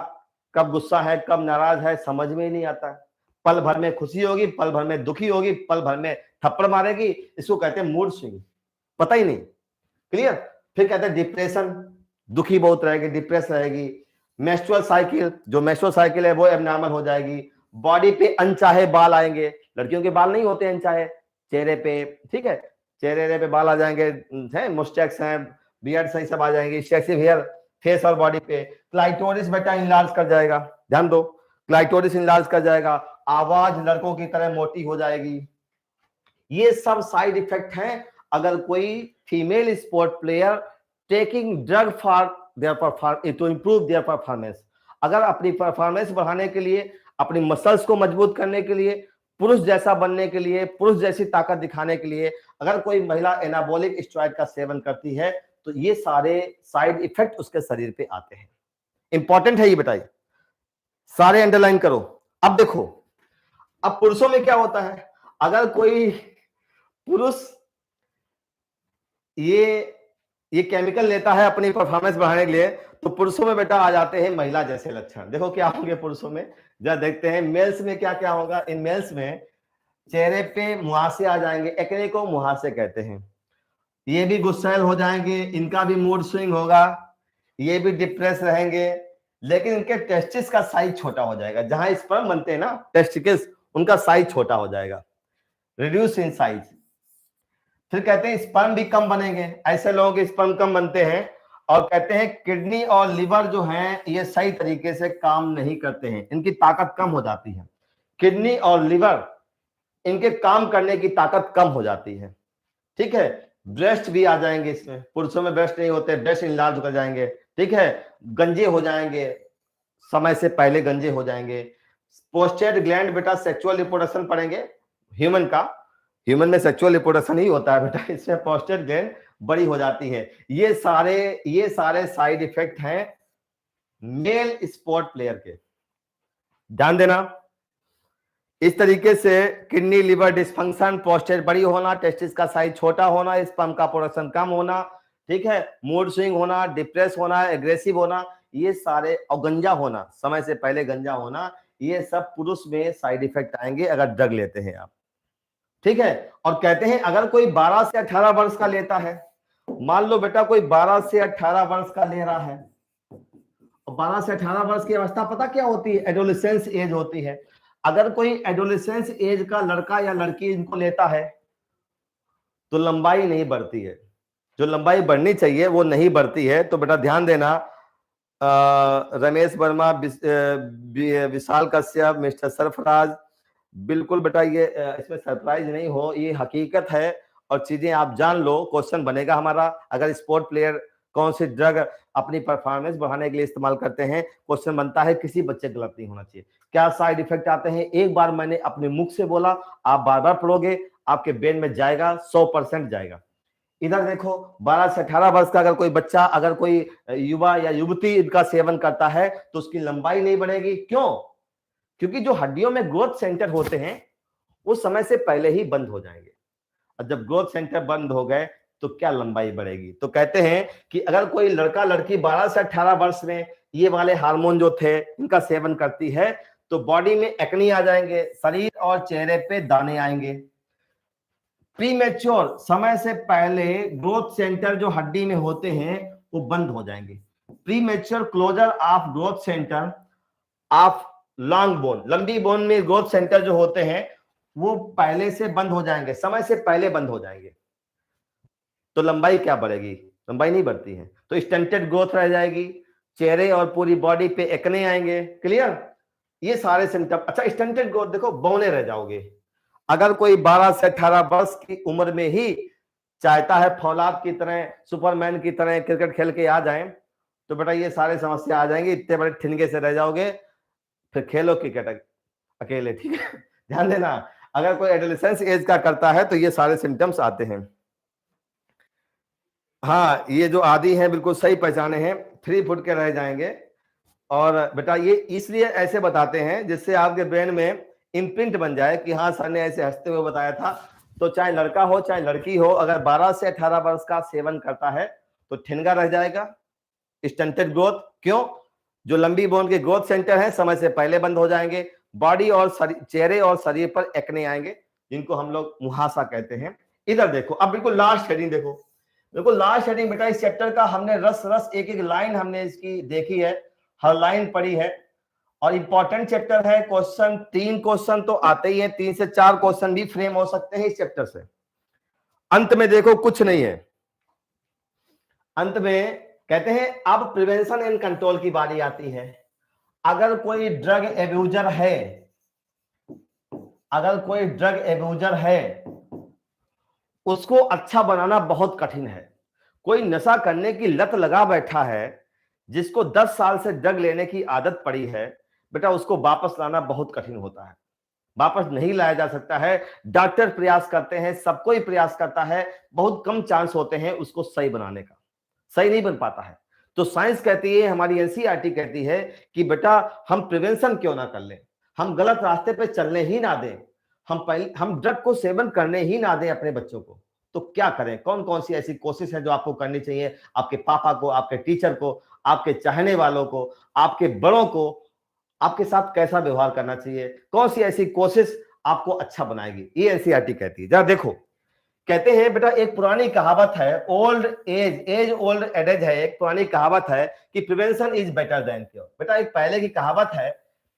कब गुस्सा है कब नाराज है समझ में ही नहीं आता, पल भर में खुशी होगी, पल भर में दुखी होगी, पल भर में थप्पड़ मारेगी, इसको कहते हैं मूड स्विंग, पता ही नहीं, क्लियर। फिर कहते हैं डिप्रेशन, दुखी बहुत रहेगी, डिप्रेस रहेगी। मेंस्ट्रुअल साइकिल, जो मेंस्ट्रुअल साइकिल है वो एबनॉर्मल हो जाएगी। बॉडी पे अनचाहे बाल आएंगे, लड़कियों के बाल नहीं होते हैं चाहे चेहरे पे, ठीक है, चेहरे पे बाल आ जाएंगे, है मुस्टैक्स हैं, बियर्ड्स हैं, सब आ जाएंगे, एक्सेसिव हेयर फेस और बॉडी पे। क्लाइटोरिस बेटा इनलार्ज कर जाएगा, ध्यान दो, क्लाइटोरिस इनलार्ज कर जाएगा, आवाज लड़कों की तरह मोटी हो जाएगी। ये सब साइड इफेक्ट हैं अगर कोई female sport player taking drug for their performance to improve their performance, अगर अपनी परफॉर्मेंस बढ़ाने के लिए, अपनी मसल्स को मजबूत करने के लिए, पुरुष जैसा बनने के लिए, पुरुष जैसी ताकत दिखाने के लिए अगर कोई महिला एनाबॉलिक स्टेरॉइड का सेवन करती है तो ये सारे साइड इफेक्ट उसके शरीर पे आते हैं। इंपॉर्टेंट है ये, बताइए, सारे अंडरलाइन करो। अब देखो, अब पुरुषों में क्या होता है, अगर कोई पुरुष ये केमिकल लेता है अपनी परफॉर्मेंस बढ़ाने के लिए, तो पुरुषों में बेटा आ जाते हैं महिला जैसे लक्षण। देखो क्या होंगे पुरुषों में, जब देखते हैं मेल्स में क्या क्या होगा। इन मेल्स में चेहरे पे मुहासे आ जाएंगे, एक्ने को मुहासे कहते हैं, ये भी गुस्सैल हो जाएंगे, इनका भी मूड स्विंग होगा, ये भी डिप्रेस रहेंगे, लेकिन इनके टेस्टिस का साइज छोटा हो जाएगा, जहां स्पर्म बनते हैं ना टेस्टिकल्स, उनका साइज छोटा हो जाएगा, रिड्यूस इन साइज। फिर कहते हैं स्पर्म भी कम बनेंगे, ऐसे लोगों के स्पर्म कम बनते हैं। और कहते हैं किडनी और लिवर जो हैं ये सही तरीके से काम नहीं करते हैं, इनकी ताकत कम हो जाती है, किडनी और लिवर इनके काम करने की ताकत कम हो जाती है, ठीक है। ब्रेस्ट भी आ जाएंगे इसमें, पुरुषों में ब्रेस्ट नहीं होते, ब्रेस्ट इनलार्ज हो जाएंगे, ठीक है, गंजे हो जाएंगे, समय से पहले गंजे हो जाएंगे। पोस्टेड ग्लैंड बेटा सेक्सुअल रिप्रोडक्शन पढ़ेंगे ह्यूमन का, ह्यूमन में सेक्सुअल रिप्रोडक्शन ही होता है बेटा, इसमें पोस्टेड ग्लैंड बड़ी हो जाती है। ये सारे साइड इफेक्ट हैं मेल स्पोर्ट प्लेयर के, ध्यान देना। इस तरीके से किडनी लिवर डिस्फंक्शन, पोस्टेट बड़ी होना, टेस्टिस का साइज छोटा होना, स्पर्म का प्रोडक्शन कम होना, ठीक है, मूड स्विंग होना, डिप्रेस होना, एग्रेसिव होना, ये सारे, और गंजा होना, समय से पहले गंजा होना, ये सब पुरुष में साइड इफेक्ट आएंगे अगर ड्रग लेते हैं आप, ठीक है। और कहते हैं अगर कोई 12 से 18 वर्ष का लेता है, मान लो बेटा कोई 12 से 18 वर्ष का ले रहा है, और 12 से 18 वर्ष की अवस्था पता क्या होती है, एडोलेसेंस एज होती है। अगर कोई एडोलेसेंस एज का लड़का या लड़की इनको लेता है तो लंबाई नहीं बढ़ती है, जो लंबाई बढ़नी चाहिए वो नहीं बढ़ती है। तो बेटा ध्यान देना, रमेश वर्मा, विशाल कश्यप, मिस्टर सरफराज, बिल्कुल बेटा ये इसमें सरप्राइज नहीं हो, ये हकीकत है और चीजें आप जान लो। क्वेश्चन बनेगा हमारा, अगर स्पोर्ट प्लेयर कौन सी ड्रग अपनी परफॉर्मेंस बढ़ाने के लिए इस्तेमाल करते हैं, क्वेश्चन बनता है, किसी बच्चे गलत नहीं होना चाहिए। क्या साइड इफेक्ट आते हैं, एक बार मैंने अपने मुख से बोला, आप बार बार पढ़ोगे, आपके ब्रेन में जाएगा, 100% जाएगा। इधर देखो, 12 से 18 वर्ष का अगर कोई बच्चा, अगर कोई युवा या युवती इनका सेवन करता है तो उसकी लंबाई नहीं बढ़ेगी। क्यों? क्योंकि जो हड्डियों में ग्रोथ सेंटर होते हैं वो समय से पहले ही बंद हो जाएंगे, और जब ग्रोथ सेंटर बंद हो गए तो क्या लंबाई बढ़ेगी। तो कहते हैं कि अगर कोई लड़का लड़की 12 से 18 वर्ष में ये वाले हार्मोन जो थे इनका सेवन करती है तो बॉडी में एक्ने आ जाएंगे, शरीर और चेहरे पे दाने आएंगे। प्रीमेच्योर, समय से पहले ग्रोथ सेंटर जो हड्डी में होते हैं वो बंद हो जाएंगे। Premature closure of growth centre of long bone, लंबी बोन में ग्रोथ सेंटर जो होते हैं वो पहले से बंद हो जाएंगे, समय से पहले बंद हो जाएंगे। तो लंबाई क्या बढ़ेगी? लंबाई नहीं बढ़ती है। तो स्टंटेड ग्रोथ रह जाएगी, चेहरे और पूरी बॉडी पे एक्ने आएंगे। क्लियर? ये सारे सिम्टम। अच्छा, स्टंटेड ग्रोथ देखो, बौने रह जाओगे। अगर कोई 12 से 18 वर्ष की उम्र में ही चाहता है फौलाद की तरह, सुपरमैन की तरह क्रिकेट खेल के आ जाए तो बेटा ये सारे समस्या आ जाएंगी, इतने बड़े ठिनके से रह जाओगे, फिर खेलो क्रिकेट अकेले, ठीक है। ध्यान देना, अगर कोई एडोलेसेंस एज का करता है तो ये सारे सिम्टम्स आते हैं। हाँ, ये जो आदि हैं बिल्कुल सही पहचाने हैं, 3 फुट के रह जाएंगे। और बेटा ये इसलिए ऐसे बताते हैं जिससे आपके ब्रेन में इम्प्रिंट बन जाए कि हाँ सर ने ऐसे हंसते हुए बताया था। तो चाहे लड़का हो चाहे लड़की हो, अगर 12 से 18 वर्ष का सेवन करता है तो ठिनगा रह जाएगा, स्टंटेड ग्रोथ। क्यों? जो लंबी बोन के ग्रोथ सेंटर है समय से पहले बंद हो जाएंगे, बॉडी और चेहरे और शरीर पर एक्ने आएंगे जिनको हम लोग मुहासा कहते हैं। इधर देखो, अब बिल्कुल लास्ट हेडिंग देखो, बिल्कुल लास्ट हेडिंग बेटा इस चैप्टर का हमने रस रस एक एक लाइन हमने इसकी देखी है, हर लाइन पढ़ी है और इंपॉर्टेंट चैप्टर है। क्वेश्चन 3 क्वेश्चन तो आते ही है, 3 से 4 क्वेश्चन भी फ्रेम हो सकते हैं इस चैप्टर से। अंत में देखो कुछ नहीं है, अंत में कहते हैं अब प्रिवेंशन एंड कंट्रोल की बारी आती है। अगर कोई ड्रग एब्यूजर है, अगर कोई ड्रग एब्यूजर है, उसको अच्छा बनाना बहुत कठिन है। कोई नशा करने की लत लगा बैठा है, जिसको 10 साल से ड्रग लेने की आदत पड़ी है, बेटा उसको वापस लाना बहुत कठिन होता है, वापस नहीं लाया जा सकता है। डॉक्टर प्रयास करते हैं, सब कोई प्रयास करता है, बहुत कम चांस होते हैं उसको सही बनाने का, सही नहीं बन पाता है। तो साइंस कहती है, हमारी एनसीईआरटी कहती है कि बेटा हम प्रिवेंशन क्यों ना कर लें, हम गलत रास्ते पे चलने ही ना दें, हम ड्रग को सेवन करने ही ना दें अपने बच्चों को। तो क्या करें, कौन कौन सी ऐसी कोशिश है जो आपको करनी चाहिए, आपके पापा को, आपके टीचर को, आपके चाहने वालों को, आपके बड़ों को, आपके साथ कैसा व्यवहार करना चाहिए, कौन सी ऐसी कोशिश आपको अच्छा बनाएगी, ये एनसीईआरटी कहती है। जरा देखो, कहते हैं बेटा एक पुरानी कहावत है, ओल्ड एज ओल्ड एडेज है, एक पुरानी कहावत है कि prevention is better than cure. बेटा एक पहले की कहावत है,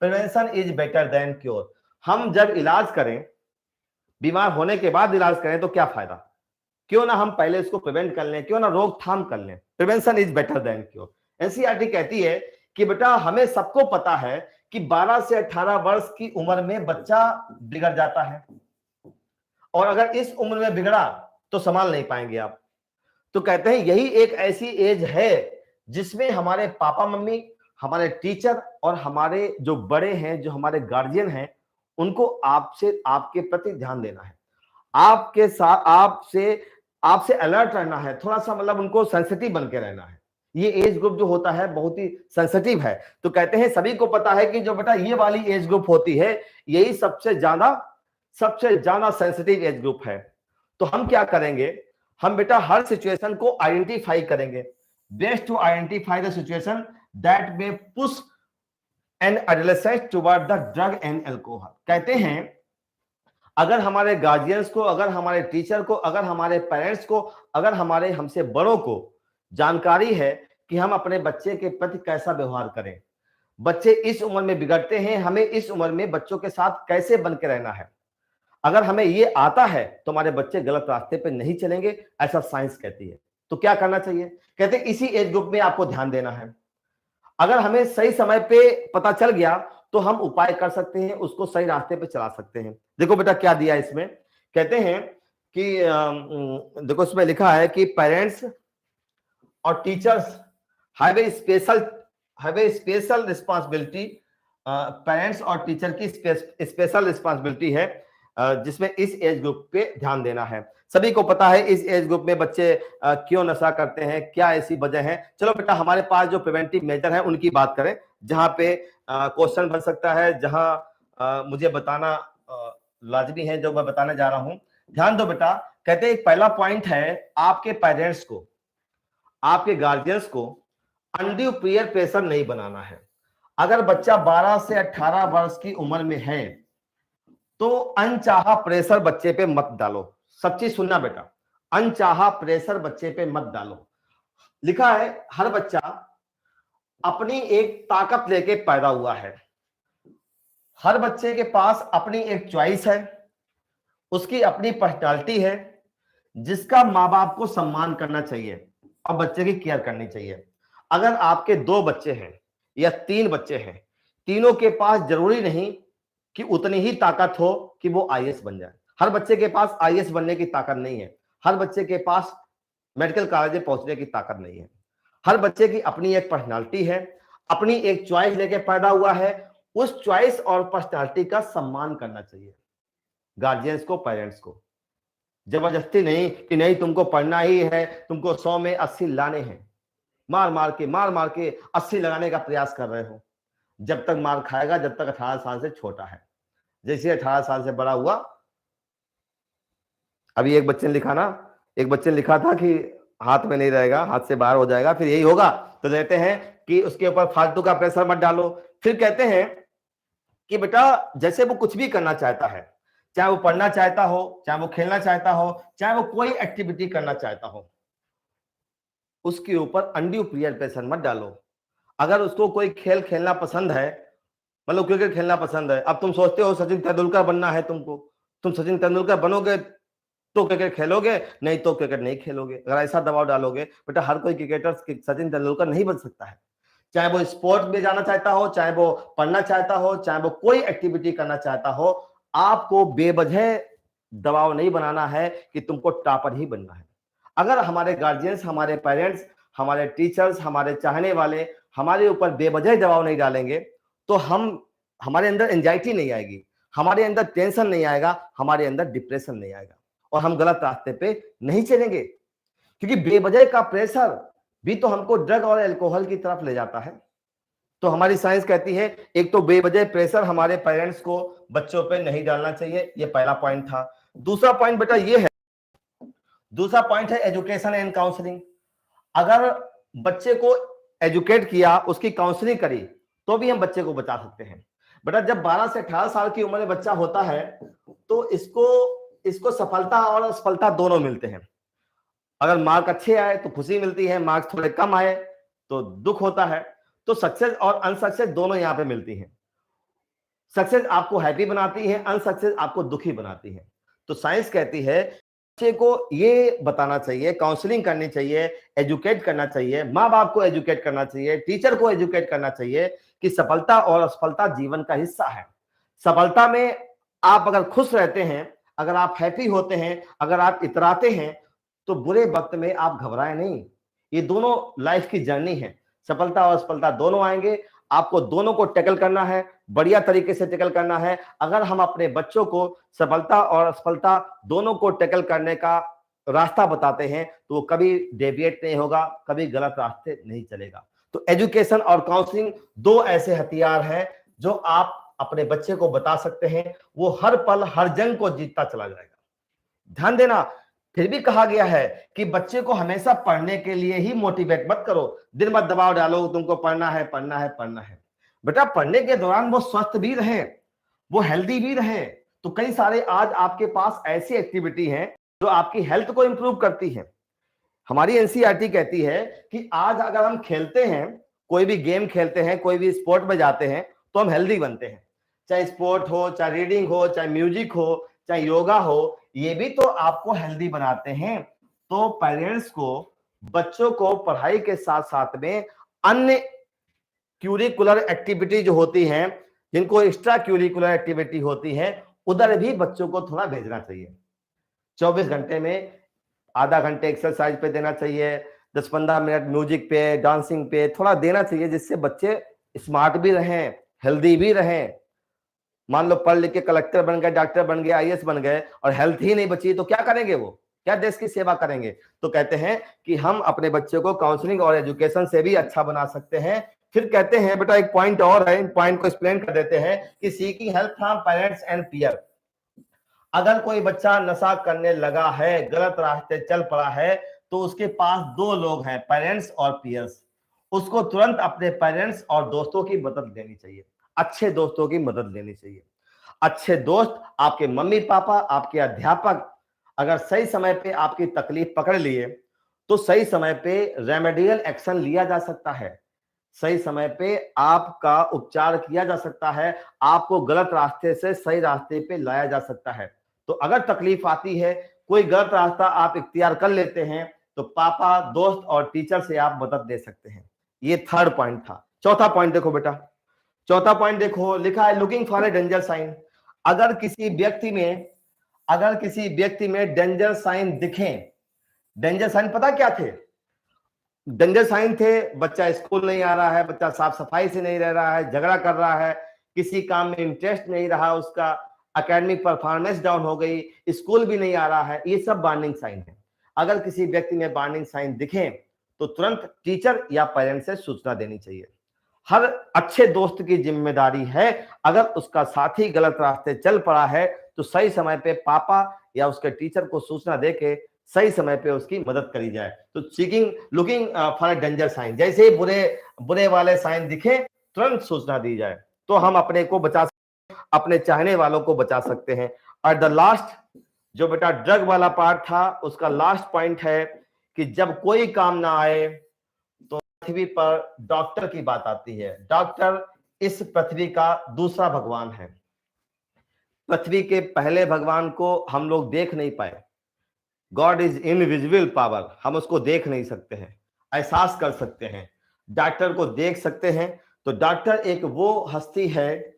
prevention is better than cure. हम जब इलाज करें, बीमार होने के बाद इलाज करें तो क्या फायदा, क्यों ना हम पहले इसको प्रिवेंट कर लें, क्यों ना रोकथाम कर लें। Prevention is better than cure. NCERT कहती है कि बेटा हमें सबको पता है कि 12 से 18 वर्ष की उम्र में बच्चा बिगड़ जाता है, और अगर इस उम्र में बिगड़ा तो संभाल नहीं पाएंगे आप। तो कहते हैं यही एक ऐसी एज है जिसमें हमारे पापा मम्मी, हमारे टीचर और हमारे जो बड़े हैं, जो हमारे गार्जियन हैं, उनको आपसे, आपके प्रति ध्यान देना है, आपके साथ, आपसे अलर्ट रहना है, थोड़ा सा मतलब उनको सेंसिटिव बन के रहना है। ये एज ग्रुप जो होता है बहुत ही सेंसिटिव है। तो कहते हैं सभी को पता है कि जो बेटा ये वाली एज ग्रुप होती है, यही सबसे ज्यादा सेंसिटिव एज ग्रुप है। तो हम क्या करेंगे, हम बेटा हर सिचुएशन को आइडेंटिफाई करेंगे, best to identify the situation that may push an adolescent toward the drug and alcohol. कहते हैं अगर हमारे गार्जियंस को, अगर हमारे टीचर को, अगर हमारे पेरेंट्स को, अगर हमारे हमसे बड़ों को जानकारी है कि हम अपने बच्चे के प्रति कैसा व्यवहार करें, बच्चे इस उम्र में बिगड़ते हैं, हमें इस उम्र में बच्चों के साथ कैसे बन के रहना है, अगर हमें ये आता है तो हमारे बच्चे गलत रास्ते पे नहीं चलेंगे, ऐसा साइंस कहती है। तो क्या करना चाहिए, कहते हैं इसी एज ग्रुप में आपको ध्यान देना है। अगर हमें सही समय पे पता चल गया तो हम उपाय कर सकते हैं, उसको सही रास्ते पे चला सकते हैं। देखो बेटा क्या दिया इसमें, कहते हैं कि देखो इसमें लिखा है कि पेरेंट्स और teachers have a special responsibility. Parents और टीचर की स्पेशल रिस्पॉन्सिबिलिटी है, जिसमें इस एज ग्रुप पे ध्यान देना है। सभी को पता है इस एज ग्रुप में बच्चे क्यों नशा करते हैं, क्या ऐसी वजह है। चलो बेटा हमारे पास जो प्रिवेंटिव मेजर है उनकी बात करें, जहां पे क्वेश्चन बन सकता है, जहां मुझे बताना लाजमी है, जो मैं बताने जा रहा हूं। ध्यान दो बेटा, कहते हैं एक पहला पॉइंट है, आपके पेरेंट्स को, आपके गार्जियंस को अनड्यू पीयर प्रेशर नहीं बनाना है। अगर बच्चा 12 से 18 वर्ष की उम्र में है तो अनचाहा प्रेशर बच्चे पे मत डालो। सच्ची सुनना बेटा, अनचाहा प्रेशर बच्चे पे मत डालो। लिखा है हर बच्चा अपनी एक ताकत लेके पैदा हुआ है, हर बच्चे के पास अपनी एक चॉइस है, उसकी अपनी पर्सनालिटी है, जिसका माँ बाप को सम्मान करना चाहिए और बच्चे की केयर करनी चाहिए। अगर आपके 2 बच्चे हैं या 3 बच्चे हैं, तीनों के पास जरूरी नहीं कि उतनी ही ताकत हो कि वो आईएएस बन जाए। हर बच्चे के पास आईएएस बनने की ताकत नहीं है, हर बच्चे के पास मेडिकल कॉलेज पहुंचने की ताकत नहीं है। हर बच्चे की अपनी एक पर्सनालिटी है, अपनी एक चॉइस लेके पैदा हुआ है, उस चॉइस और पर्सनालिटी का सम्मान करना चाहिए गार्जियंस को, पेरेंट्स को। जबरदस्ती नहीं कि नहीं तुमको पढ़ना ही है, तुमको 100 में 80 लाने हैं, मार मार के 80 लगाने का प्रयास कर रहे हो। जब तक मार खाएगा जब तक 18 साल से छोटा है, जैसे 18 साल से बड़ा हुआ। अभी एक बच्चे ने लिखा था कि हाथ में नहीं रहेगा, हाथ से बाहर हो जाएगा, फिर यही होगा। तो कहते हैं कि उसके ऊपर फालतू का प्रेशर मत डालो। फिर कहते हैं कि बेटा जैसे वो कुछ भी करना चाहता है, चाहे वो पढ़ना चाहता हो, चाहे वो खेलना चाहता हो, चाहे वो कोई एक्टिविटी करना चाहता हो, उसके ऊपर अनड्यू पीयर प्रेशर मत डालो। अगर उसको कोई खेल खेलना पसंद है मतलब क्रिकेट खेलना पसंद है। अब तुम सोचते हो सचिन तेंदुलकर बनना है तुमको, तुम सचिन तेंदुलकर बनोगे तो क्रिकेट खेलोगे, नहीं तो क्रिकेट नहीं खेलोगे। अगर ऐसा दबाव डालोगे, बेटा हर कोई क्रिकेटर सचिन तेंदुलकर नहीं बन सकता है। चाहे वो स्पोर्ट में जाना चाहता हो, चाहे वो पढ़ना चाहता हो, चाहे वो कोई एक्टिविटी करना चाहता हो, आपको बेवजह दबाव नहीं बनाना है कि तुमको टॉपर ही बनना है। अगर हमारे गार्जियंस, हमारे पेरेंट्स, हमारे टीचर्स, हमारे चाहने वाले हमारे ऊपर बेवजह दबाव नहीं डालेंगे, तो हमारे अंदर एंजाइटी नहीं आएगी, हमारे अंदर टेंशन नहीं आएगा, हमारे अंदर डिप्रेशन नहीं आएगा, और हम गलत रास्ते पे नहीं चलेंगे। क्योंकि बेवजह का प्रेशर भी तो हमको ड्रग और अल्कोहल की तरफ ले जाता है। तो हमारी साइंस कहती है, एक तो बेवजह प्रेशर हमारे पेरेंट्स को बच्चों पे नहीं डालना चाहिए, ये पहला पॉइंट था। दूसरा पॉइंट बेटा ये है, दूसरा पॉइंट है एजुकेशन एंड काउंसलिंग। अगर बच्चे को एजुकेट किया, उसकी काउंसलिंग करी, तो भी हम बच्चे को बचा सकते हैं। बेटा जब 12 से 18 साल की उम्र में बच्चा होता है, तो इसको सफलता और असफलता दोनों मिलते हैं। अगर मार्क अच्छे आए तो खुशी मिलती है, मार्क्स थोड़े कम आए तो दुख होता है। तो सक्सेस और अनसक्सेस दोनों यहां पे मिलती हैं। सक्सेस आपको हैप्पी बनाती है, अनसक्सेस आपको दुखी बनाती है। तो साइंस कहती है बच्चे को ये बताना चाहिए, काउंसलिंग करनी चाहिए, एजुकेट करना चाहिए, माँ बाप को एजुकेट करना चाहिए, टीचर को एजुकेट करना चाहिए कि सफलता और असफलता जीवन का हिस्सा है। सफलता में आप अगर खुश रहते हैं, अगर आप हैप्पी होते हैं, अगर आप इतराते हैं, तो बुरे वक्त में आप घबराए नहीं। ये दोनों लाइफ की जर्नी है, सफलता और असफलता दोनों आएंगे, आपको दोनों को टैकल करना है, बढ़िया तरीके से टैकल करना है। अगर हम अपने बच्चों को सफलता और असफलता दोनों को टैकल करने का रास्ता बताते हैं, तो वो कभी डेविएट नहीं होगा, कभी गलत रास्ते नहीं चलेगा। तो एजुकेशन और काउंसलिंग दो ऐसे हथियार हैं जो आप अपने बच्चे को बता सकते हैं, वो हर पल हर जंग को जीतता चला जाएगा। ध्यान देना, फिर भी कहा गया है कि बच्चे को हमेशा पढ़ने के लिए ही मोटिवेट मत करो, दिन भर दबाव डालो तुमको पढ़ना है पढ़ना है पढ़ना है। बेटा पढ़ने के दौरान वो स्वस्थ भी रहे, वो हेल्दी भी रहे। तो कई सारे आज आपके पास ऐसी एक्टिविटी हैं जो आपकी हेल्थ को इंप्रूव करती है। हमारी एनसीईआरटी कहती है कि आज अगर हम खेलते हैं, कोई भी गेम खेलते हैं, कोई भी स्पोर्ट में जाते हैं, तो हम हेल्दी बनते हैं। चाहे स्पोर्ट हो, चाहे रीडिंग हो, चाहे म्यूजिक हो, चाहे योगा हो, ये भी तो आपको हेल्दी बनाते हैं। तो पेरेंट्स को बच्चों को पढ़ाई के साथ साथ में अन्य क्यूरिकुलर एक्टिविटी जो होती हैं, जिनको एक्स्ट्रा क्यूरिकुलर एक्टिविटी होती है, उधर भी बच्चों को थोड़ा भेजना चाहिए। 24 घंटे में आधा घंटे एक्सरसाइज पे देना चाहिए, 10-15 मिनट म्यूजिक पे, डांसिंग पे थोड़ा देना चाहिए, जिससे बच्चे स्मार्ट भी रहें, हेल्दी भी रहें। मान लो पढ़ लिख के कलेक्टर बन गए, डॉक्टर बन गए, आईएएस बन गए, और हेल्थ ही नहीं बची, तो क्या करेंगे वो, क्या देश की सेवा करेंगे। तो कहते हैं कि हम अपने बच्चे को काउंसलिंग और एजुकेशन से भी अच्छा बना सकते हैं। फिर कहते हैं बेटा एक पॉइंट और है, इन पॉइंट को एक्सप्लेन कर देते हैं कि seeking help from parents and peer. अगर कोई बच्चा नशा करने लगा है, गलत रास्ते चल पड़ा है, तो उसके पास दो लोग हैं, पेरेंट्स और पीयर्स। उसको तुरंत अपने पेरेंट्स और दोस्तों की मदद लेनी चाहिए, अच्छे दोस्तों की मदद लेनी चाहिए। अच्छे दोस्त आपके मम्मी पापा, आपके अध्यापक अगर सही समय पे आपकी तकलीफ पकड़ लिए, तो सही समय पे रेमेडियल एक्शन लिया जा सकता है, सही समय पे आपका उपचार किया जा सकता है, आपको गलत रास्ते से सही रास्ते पे लाया जा सकता है। तो अगर तकलीफ आती है, कोई गलत रास्ता आप इख्तियार कर लेते हैं, तो पापा, दोस्त और टीचर से आप मदद ले सकते हैं। ये थर्ड पॉइंट था। चौथा पॉइंट देखो बेटा, चौथा पॉइंट देखो, लिखा है looking for a danger sign. अगर किसी व्यक्ति में डेंजर साइन दिखे, डेंजर साइन पता क्या थे? डेंजर साइन थे, बच्चा स्कूल नहीं आ रहा है, बच्चा साफ सफाई से नहीं रह रहा है, झगड़ा कर रहा है, किसी काम में इंटरेस्ट नहीं रहा उसका, एकेडमिक परफॉर्मेंस डाउन हो गई, स्कूल भी नहीं आ रहा है, ये सब वार्निंग साइन है। अगर किसी व्यक्ति में वार्निंग साइन दिखे, तो तुरंत टीचर या पेरेंट्स से सूचना देनी चाहिए। हर अच्छे दोस्त की जिम्मेदारी है, अगर उसका साथी गलत रास्ते चल पड़ा है, तो सही समय पे पापा या उसके टीचर को सूचना देके सही समय पे उसकी मदद करी जाए। तो looking for a danger sign, जैसे ही बुरे वाले साइन दिखे, तुरंत सूचना दी जाए, तो हम अपने को बचा सकते हैं, अपने चाहने वालों को बचा सकते हैं। और द लास्ट जो बेटा ड्रग वाला पार्ट था, उसका लास्ट पॉइंट है कि जब कोई काम ना आए, तो पृथ्वी पर डॉक्टर की बात आती है। डॉक्टर इस पृथ्वी का दूसरा भगवान है। पृथ्वी के पहले भगवान को हम लोग देख नहीं पाए। गॉड इज इनविजिबल पावर, हम उसको देख नहीं सकते हैं, एहसास कर सकते हैं, डॉक्टर को देख सकते हैं। तो डॉक्टर एक वो हस्ती है,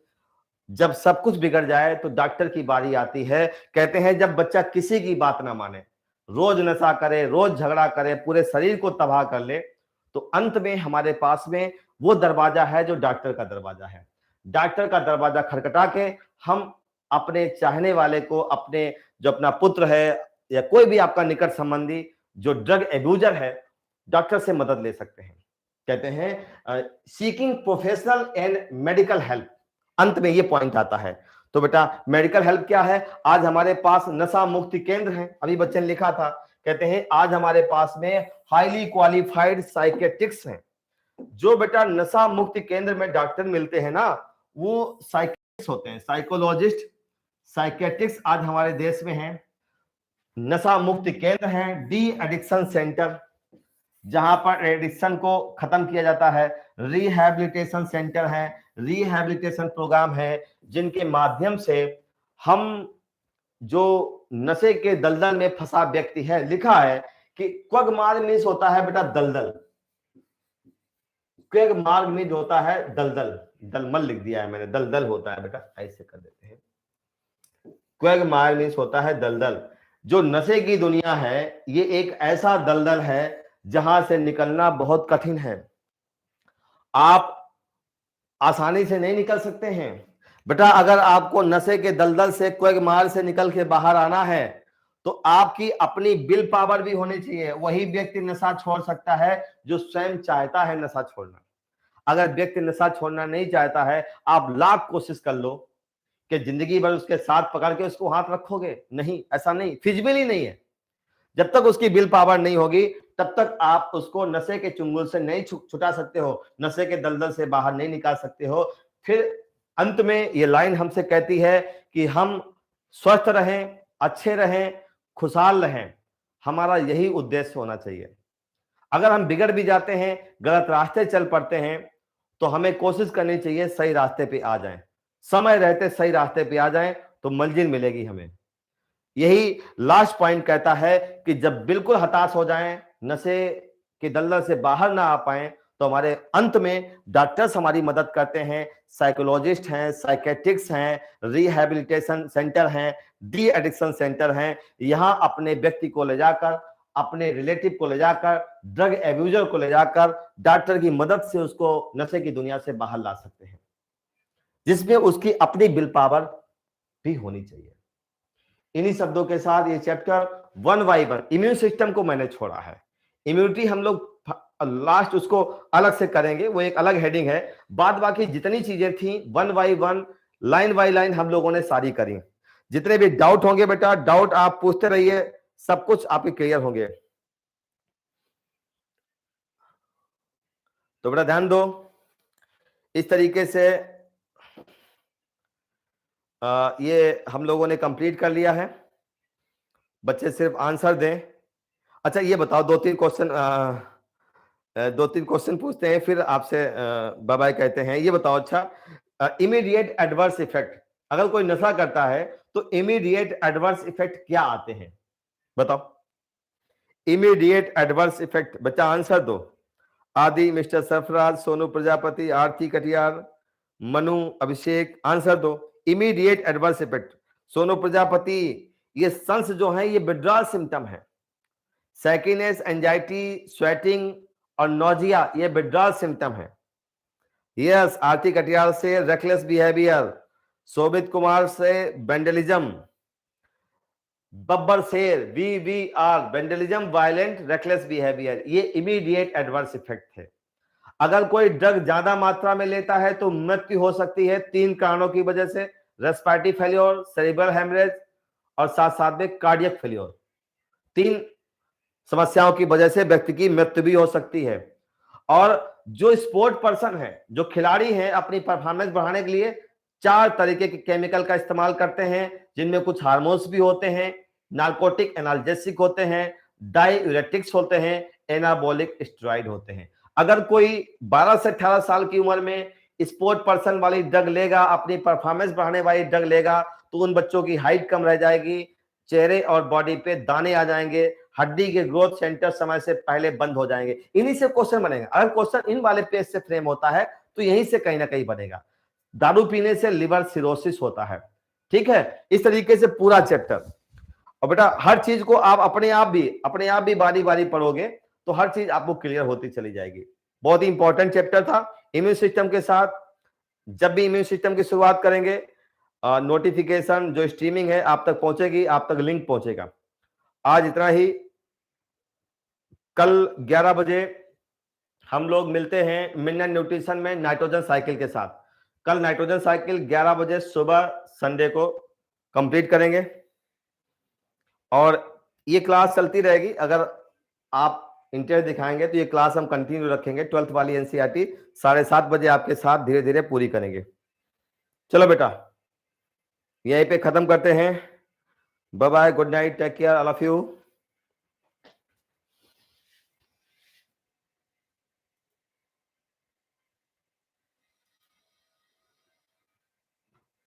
जब सब कुछ बिगड़ जाए तो डॉक्टर की बारी आती है। कहते हैं जब बच्चा किसी की बात ना माने, रोज नशा करे, रोज झगड़ा करे, पूरे शरीर को तबाह कर ले, तो अंत में हमारे पास में वो दरवाजा है जो डॉक्टर का दरवाजा है। डॉक्टर का दरवाजा खटखटा के हम अपने चाहने वाले को, अपने जो अपना पुत्र है या कोई भी आपका निकट संबंधी जो ड्रग एब्यूजर है, डॉक्टर से मदद ले सकते हैं। कहते हैं seeking professional and medical help, अंत में ये पॉइंट आता है। तो बेटा मेडिकल हेल्प क्या है? आज हमारे पास नशा मुक्ति केंद्र है, अभी बच्चे ने लिखा था, कहते हैं आज हमारे पास में हाईली क्वालिफाइड साइकेट्रिक्स हैं। जो बेटा नशा मुक्ति केंद्र में डॉक्टर मिलते हैं ना, वो साइकेट्रिक्स होते हैं, साइकोलॉजिस्ट, साइकेट्रिक्स आज हमारे देश में हैं। नशा मुक्ति केंद्र है, डी एडिक्शन सेंटर जहां पर एडिक्शन को खत्म किया जाता है, रिहैबिलिटेशन सेंटर है, रिहैबिलिटेशन प्रोग्राम है, जिनके माध्यम से हम जो नशे के दलदल में फंसा व्यक्ति है, लिखा है कि क्वगमार्ग मीन्स होता है बेटा दलदल, क्वगमार्ग मीन्स होता है दलदल, दलमल लिख दिया है मैंने, दलदल होता है बेटा, ऐसे कर देते हैं। क्वगमार्ग मीन्स होता है दलदल। जो नशे की दुनिया है ये एक ऐसा दलदल है जहां से निकलना बहुत कठिन है। आप आसानी से नहीं निकल सकते हैं बेटा। अगर आपको नशे के दलदल से, क्वगमार्ग से निकल के बाहर आना है तो आपकी अपनी विल पावर भी होनी चाहिए। वही व्यक्ति नशा छोड़ सकता है जो स्वयं चाहता है नशा छोड़ना। अगर व्यक्ति नशा छोड़ना नहीं चाहता है, आप लाख कोशिश कर लो कि जिंदगी भर उसके साथ पकड़ के उसको हाथ रखोगे, नहीं, ऐसा नहीं, फिजिबल ही नहीं है। जब तक उसकी विल पावर नहीं होगी तब तक आप उसको नशे के चुंगल से नहीं छुटा सकते हो, नशे के दलदल से बाहर नहीं निकाल सकते हो। फिर अंत में ये लाइन हमसे कहती है कि हम स्वस्थ रहें, अच्छे रहें, खुशहाल रहें, हमारा यही उद्देश्य होना चाहिए। अगर हम बिगड़ भी जाते हैं, गलत रास्ते चल पड़ते हैं, तो हमें कोशिश करनी चाहिए सही रास्ते पे आ जाएं, समय रहते सही रास्ते पे आ जाएं तो मंजिल मिलेगी हमें। यही लास्ट पॉइंट कहता है कि जब बिल्कुल हताश हो जाएं, नशे के दलदल से बाहर ना आ पाए, तो हमारे अंत में डॉक्टर्स हमारी मदद करते हैं, साइकोलॉजिस्ट हैं, साइकेट्रिक्स हैं, रिहैबिलिटेशन सेंटर हैं, डी एडिक्शन सेंटर हैं। यहां अपने व्यक्ति को ले जाकर, अपने रिलेटिव को ले जाकर, ड्रग एब्यूजर को ले जाकर डॉक्टर की मदद से उसको नशे की दुनिया से बाहर ला सकते हैं, जिसमें उसकी अपनी विल पावर भी होनी चाहिए। इन्हीं शब्दों के साथ ये चैप्टर 1 बाय 1 इम्यून सिस्टम को मैंने छोड़ा है। इम्यूनिटी हम लोग लास्ट उसको अलग से करेंगे, वो एक अलग हेडिंग है। बाद बाकी जितनी चीजें थी 1 बाय 1, लाइन बाय लाइन हम लोगों ने सारी करी। जितने भी डाउट होंगे बेटा, डाउट आप पूछते रहिए, सब कुछ आपके क्लियर होंगे। तो बेटा ध्यान दो, इस तरीके से ये हम लोगों ने कंप्लीट कर लिया है। बच्चे सिर्फ आंसर दें। अच्छा ये बताओ, दो तीन क्वेश्चन पूछते हैं, फिर आपसे बाय बाय कहते हैं। ये बताओ, अच्छा इमीडिएट एडवर्स इफेक्ट, अगर कोई नशा करता है तो इमीडिएट एडवर्स इफेक्ट क्या आते हैं? बताओ इमीडिएट एडवर्स इफेक्ट, बच्चा आंसर दो। आदि, मिस्टर सरफराज, सोनू प्रजापति, आरती कटियार, मनु, अभिषेक, आंसर दो। Immediate adverse effect. Sonu Prajapati, ये सन्स जो है ये विड्रॉल सिम्टम है। सैकीनेस, एंजाइटी, स्वेटिंग और नोजिया ये विड्रॉल सिम्टम है। यस, आरती कटियार से रेकलेस बिहेवियर, शोभित कुमार से वेंडलिज्म, बब्बर शेर VVR vandalism, violent reckless behaviour, ये इमीडिएट एडवर्स इफेक्ट है। अगर कोई ड्रग ज्यादा मात्रा में लेता है तो मृत्यु हो सकती है 3 कारणों की वजह से, रेस्पिरेटरी फेल्योर, सेरिब्रल हेमरेज और साथ साथ में कार्डियक फेल्योर। 3 समस्याओं की वजह से व्यक्ति की मृत्यु भी हो सकती है। और जो स्पोर्ट पर्सन है, जो खिलाड़ी हैं, अपनी परफॉर्मेंस बढ़ाने के लिए 4 तरीके के केमिकल का इस्तेमाल करते हैं, जिनमें कुछ हार्मोन्स भी होते हैं, नार्कोटिक एनाल्जेसिक होते हैं, डाययूरेटिक्स होते हैं, एनाबॉलिक स्टेरॉइड होते हैं। अगर कोई 12 से 18 साल की उम्र में स्पोर्ट पर्सन वाली ड्रग लेगा, अपनी परफॉर्मेंस बढ़ाने वाली ड्रग लेगा, तो उन बच्चों की हाइट कम रह जाएगी, चेहरे और बॉडी पे दाने आ जाएंगे, हड्डी के ग्रोथ सेंटर समय से पहले बंद हो जाएंगे। इन्हीं से क्वेश्चन बनेगा। अगर क्वेश्चन इन वाले पेज से फ्रेम होता है तो यहीं से कहीं ना कहीं बनेगा। दारू पीने से लिवर सिरोसिस होता है, ठीक है। इस तरीके से पूरा चैप्टर। और बेटा हर चीज को आप अपने आप भी बारी बारी पढ़ोगे तो हर चीज आपको क्लियर होती चली जाएगी। बहुत ही इंपॉर्टेंट चैप्टर था इम्यून सिस्टम के साथ। जब भी इम्यून सिस्टम की शुरुआत करेंगे, नोटिफिकेशन जो स्ट्रीमिंग है आप तक पहुंचेगी, आप तक लिंक पहुंचेगा। आज इतना ही। कल 11 बजे हम लोग मिलते हैं मिनरल न्यूट्रिशन में नाइट्रोजन साइकिल के साथ। कल नाइट्रोजन साइकिल 11 बजे सुबह संडे को कंप्लीट करेंगे और ये क्लास चलती रहेगी। अगर आप इंटरेस्ट दिखाएंगे तो ये क्लास हम कंटिन्यू रखेंगे। 12th वाली एनसीईआरटी 7:30 बजे आपके साथ धीरे धीरे पूरी करेंगे। चलो बेटा यहीं पे खत्म करते हैं। Bye bye, good night, take care, all of you.